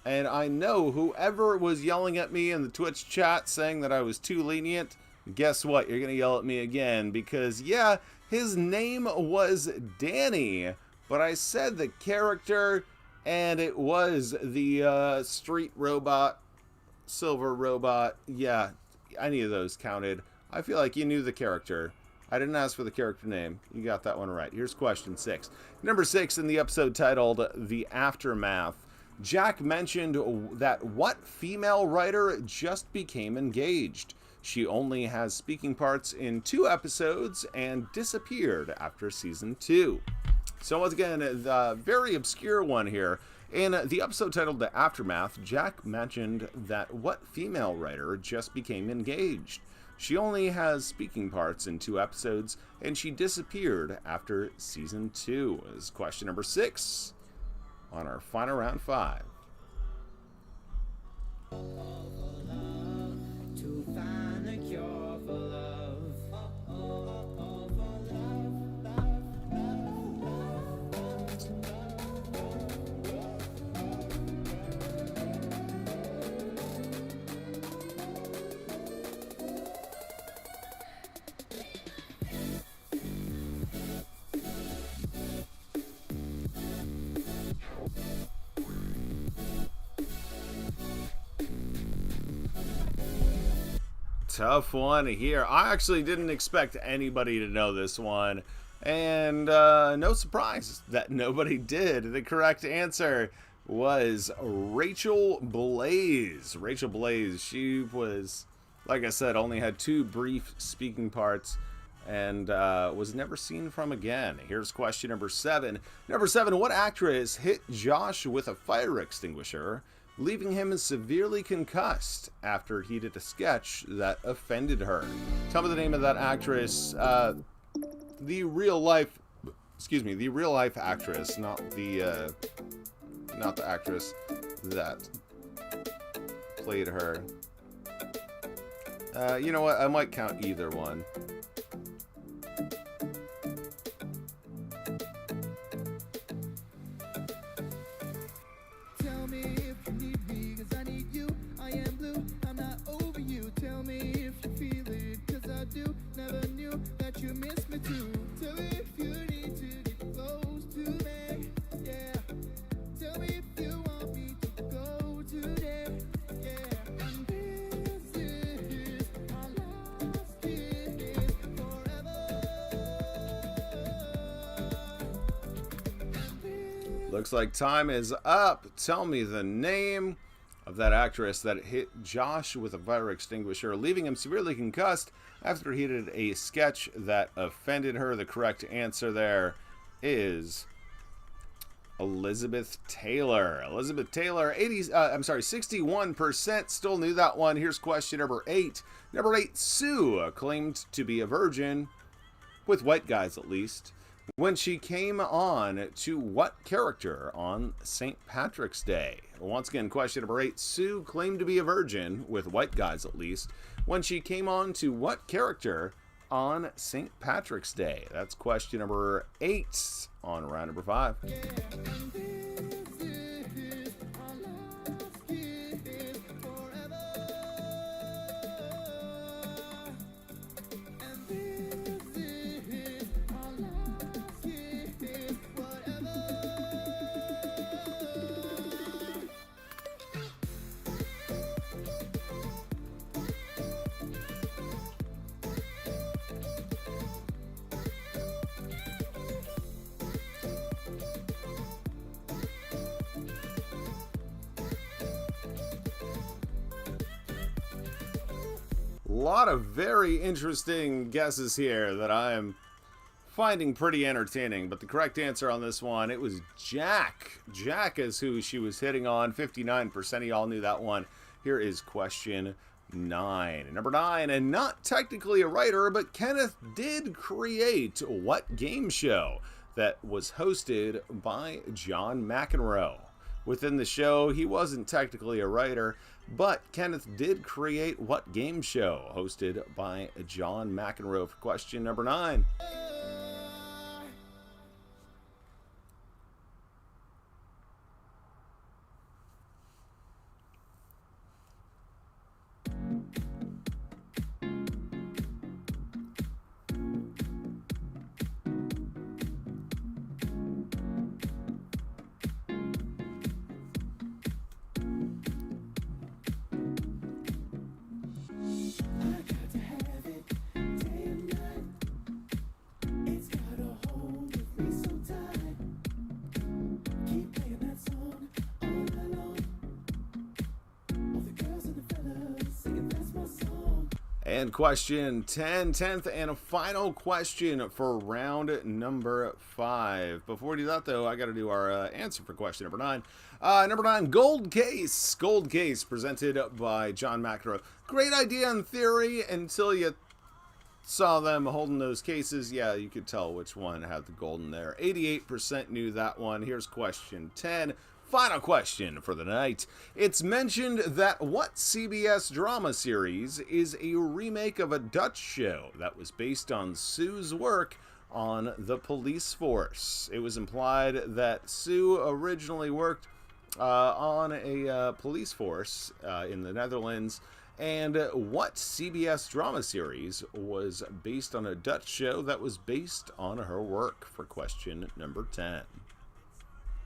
And I know whoever was yelling at me in the Twitch chat saying that I was too lenient, guess what? You're going to yell at me again because, yeah, his name was Danny. But I said the character, and it was the street robot, silver robot. Yeah, any of those counted. I feel like you knew the character. I didn't ask for the character name. You got that one right. Here's question 6. Number 6 in the episode titled The Aftermath. Jack mentioned that what female writer just became engaged? She only has speaking parts in 2 episodes and disappeared after season 2. So once again, the very obscure one here. In the episode titled The Aftermath, Jack mentioned that what female writer just became engaged? She only has speaking parts in 2 episodes, and she disappeared after season 2. Is question number 6 on our final round 5. To find a cure for love. Tough one here. I actually didn't expect anybody to know this one. And no surprise that nobody did. The correct answer was Rachel Blaze. Rachel Blaze, she was, like I said, only had 2 brief speaking parts and was never seen from again. Here's question number 7. Number 7, what actress hit Josh with a fire extinguisher leaving him severely concussed after he did a sketch that offended her. Tell me the name of that actress. The real life actress, not the actress that played her. You know what? I might count either one. Tell me if you need me, 'cause I need you. I am blue, I'm not over you. Tell me if you feel it, 'cause I do. Never knew that you miss me too. Tell me if you need to get close to me. Yeah. Tell me if you want me to go today. Yeah. And this is our last kiss forever. Looks like time is up. Tell me the name of that actress that hit Josh with a fire extinguisher, leaving him severely concussed after he did a sketch that offended her. The correct answer there is Elizabeth Taylor. Elizabeth Taylor, 61% still knew that one. Here's question number 8. Number 8, Sue claimed to be a virgin, with white guys at least, when she came on to what character on St. Patrick's Day? Once again, question number 8. Sue claimed to be a virgin, with white guys at least, when she came on to what character on St. Patrick's Day? That's question number 8 on round number 5. A lot of very interesting guesses here that I'm finding pretty entertaining, but the correct answer on this one, it was Jack. Jack is who she was hitting on. 59% of y'all knew that one. Here is question 9. Number 9, and not technically a writer, but Kenneth did create what game show that was hosted by John McEnroe? Within the show, he wasn't technically a writer, but Kenneth did create what game show hosted by John McEnroe for question number 9. And question 10, 10th and a final question for round number 5. Before we do that, though, I got to do our answer for question number 9. Number 9, Gold Case. Gold Case, presented by John McEnroe. Great idea in theory until you saw them holding those cases. Yeah, you could tell which one had the gold in there. 88% knew that one. Here's question 10. Final question for the night. It's mentioned that what CBS drama series is a remake of a Dutch show that was based on Sue's work on the police force? It was implied that Sue originally worked on a police force in the Netherlands. And what CBS drama series was based on a Dutch show that was based on her work for question number 10?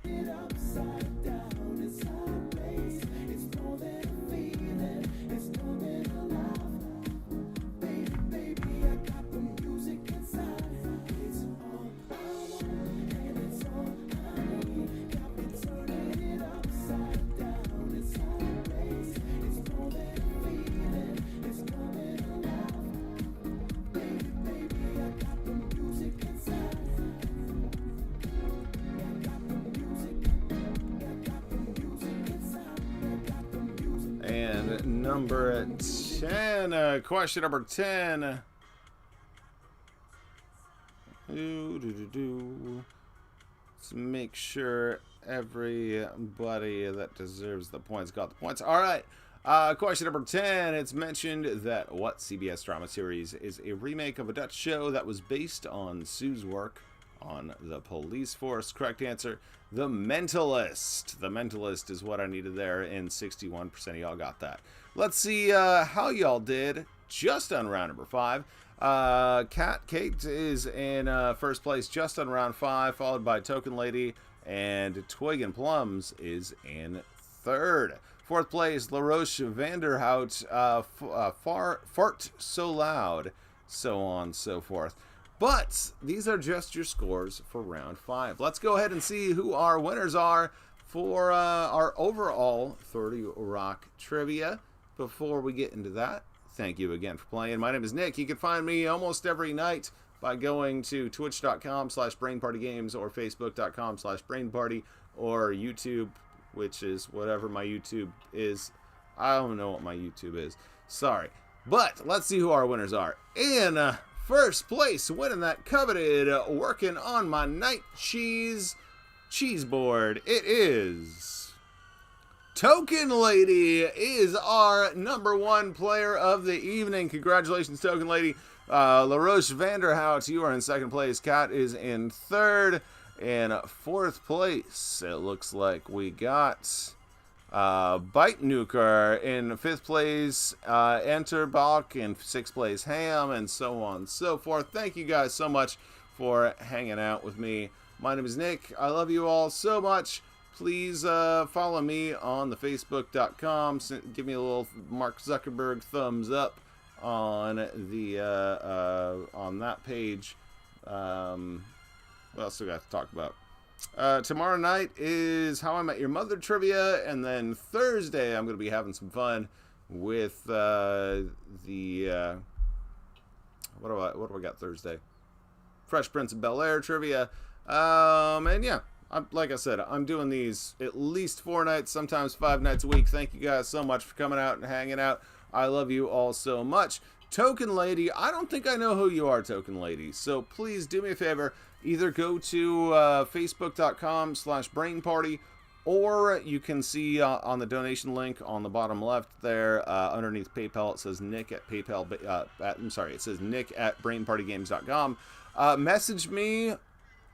Upside down, it's sideways. It's more than a feeling, it's more than a laugh. Baby, baby, I got the music inside. It's all I want, and it's all I need. Got me turning it upside down, it's sideways. It's more than a feeling, it's more than a laugh. Baby, baby, I got the music inside. I got the music. number 10. Question number 10. Let's make sure everybody that deserves the points got the points. All right. Question number 10. It's mentioned that what CBS drama series is a remake of a Dutch show that was based on Sue's work on the police force? Correct answer, The Mentalist. The Mentalist is what I needed there, and 61% of y'all got that. Let's see how y'all did just on round number 5. Kate is in first place just on round 5, followed by Token Lady, and Twig and Plums is in third. Fourth place, LaRoche Vanderhout, Fart So Loud, so on and so forth. But these are just your scores for round 5. Let's go ahead and see who our winners are for our overall 30 Rock Trivia. Before we get into that, thank you again for playing. My name is Nick. You can find me almost every night by going to twitch.com/brainpartygames or facebook.com/brainparty or YouTube, which is whatever my YouTube is. I don't know what my YouTube is. Sorry. But let's see who our winners are. In first place, winning that coveted working on my night cheese board, it is Token Lady is our number 1 player of the evening. Congratulations, Token Lady. LaRoche Vanderhout, you are in second place. Kat is in third. In fourth place, it looks like we got Bite Nuker. In fifth place, Enterbach. In sixth place, Ham, and so on and so forth. Thank you guys so much for hanging out with me. My name is Nick. I love you all so much. Please follow me on the facebook.com. Give me a little Mark Zuckerberg thumbs up on the on that page. What else do we got to talk about? Tomorrow night is How I Met Your Mother trivia, and then Thursday I'm going to be having some fun with what do I got Thursday? Fresh Prince of Bel-Air trivia. And yeah, like I said, I'm doing these at least 4 nights, sometimes 5 nights a week. Thank you guys so much for coming out and hanging out. I love you all so much. Token Lady, I don't think I know who you are, Token Lady. So please do me a favor. Either go to facebook.com/brainparty, or you can see on the donation link on the bottom left there, underneath PayPal, it says Nick at PayPal. It says Nick at brainpartygames.com. Message me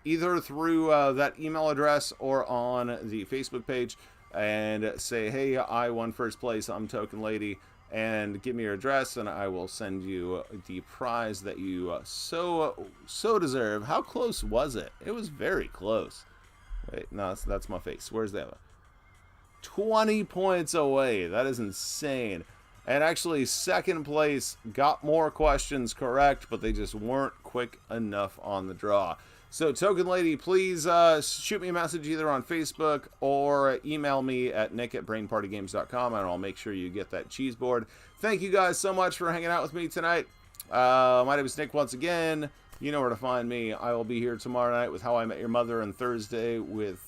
either through that email address or on the Facebook page and say, hey, I won first place, I'm Token Lady, and give me your address, and I will send you the prize that you so deserve. How close was it? It was very close. Wait, no, that's my face. Where's the other? 20 points away. That is insane. And actually, second place got more questions correct, but they just weren't quick enough on the draw. So, Token Lady, please shoot me a message either on Facebook or email me at nick@brainpartygames.com, and I'll make sure you get that cheese board. Thank you guys so much for hanging out with me tonight. My name is Nick once again. You know where to find me. I will be here tomorrow night with How I Met Your Mother, and Thursday with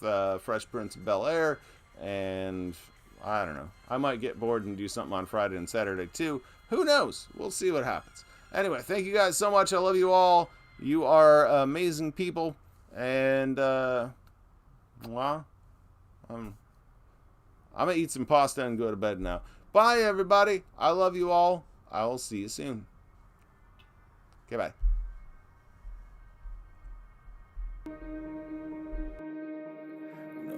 Fresh Prince of Bel-Air. And I don't know. I might get bored and do something on Friday and Saturday too. Who knows? We'll see what happens. Anyway, thank you guys so much. I love you all. You are amazing people, and well, I'm gonna eat some pasta and go to bed now. Bye, everybody. I love you all. I will see you soon. Okay, bye.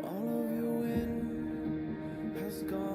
All of your wind has gone.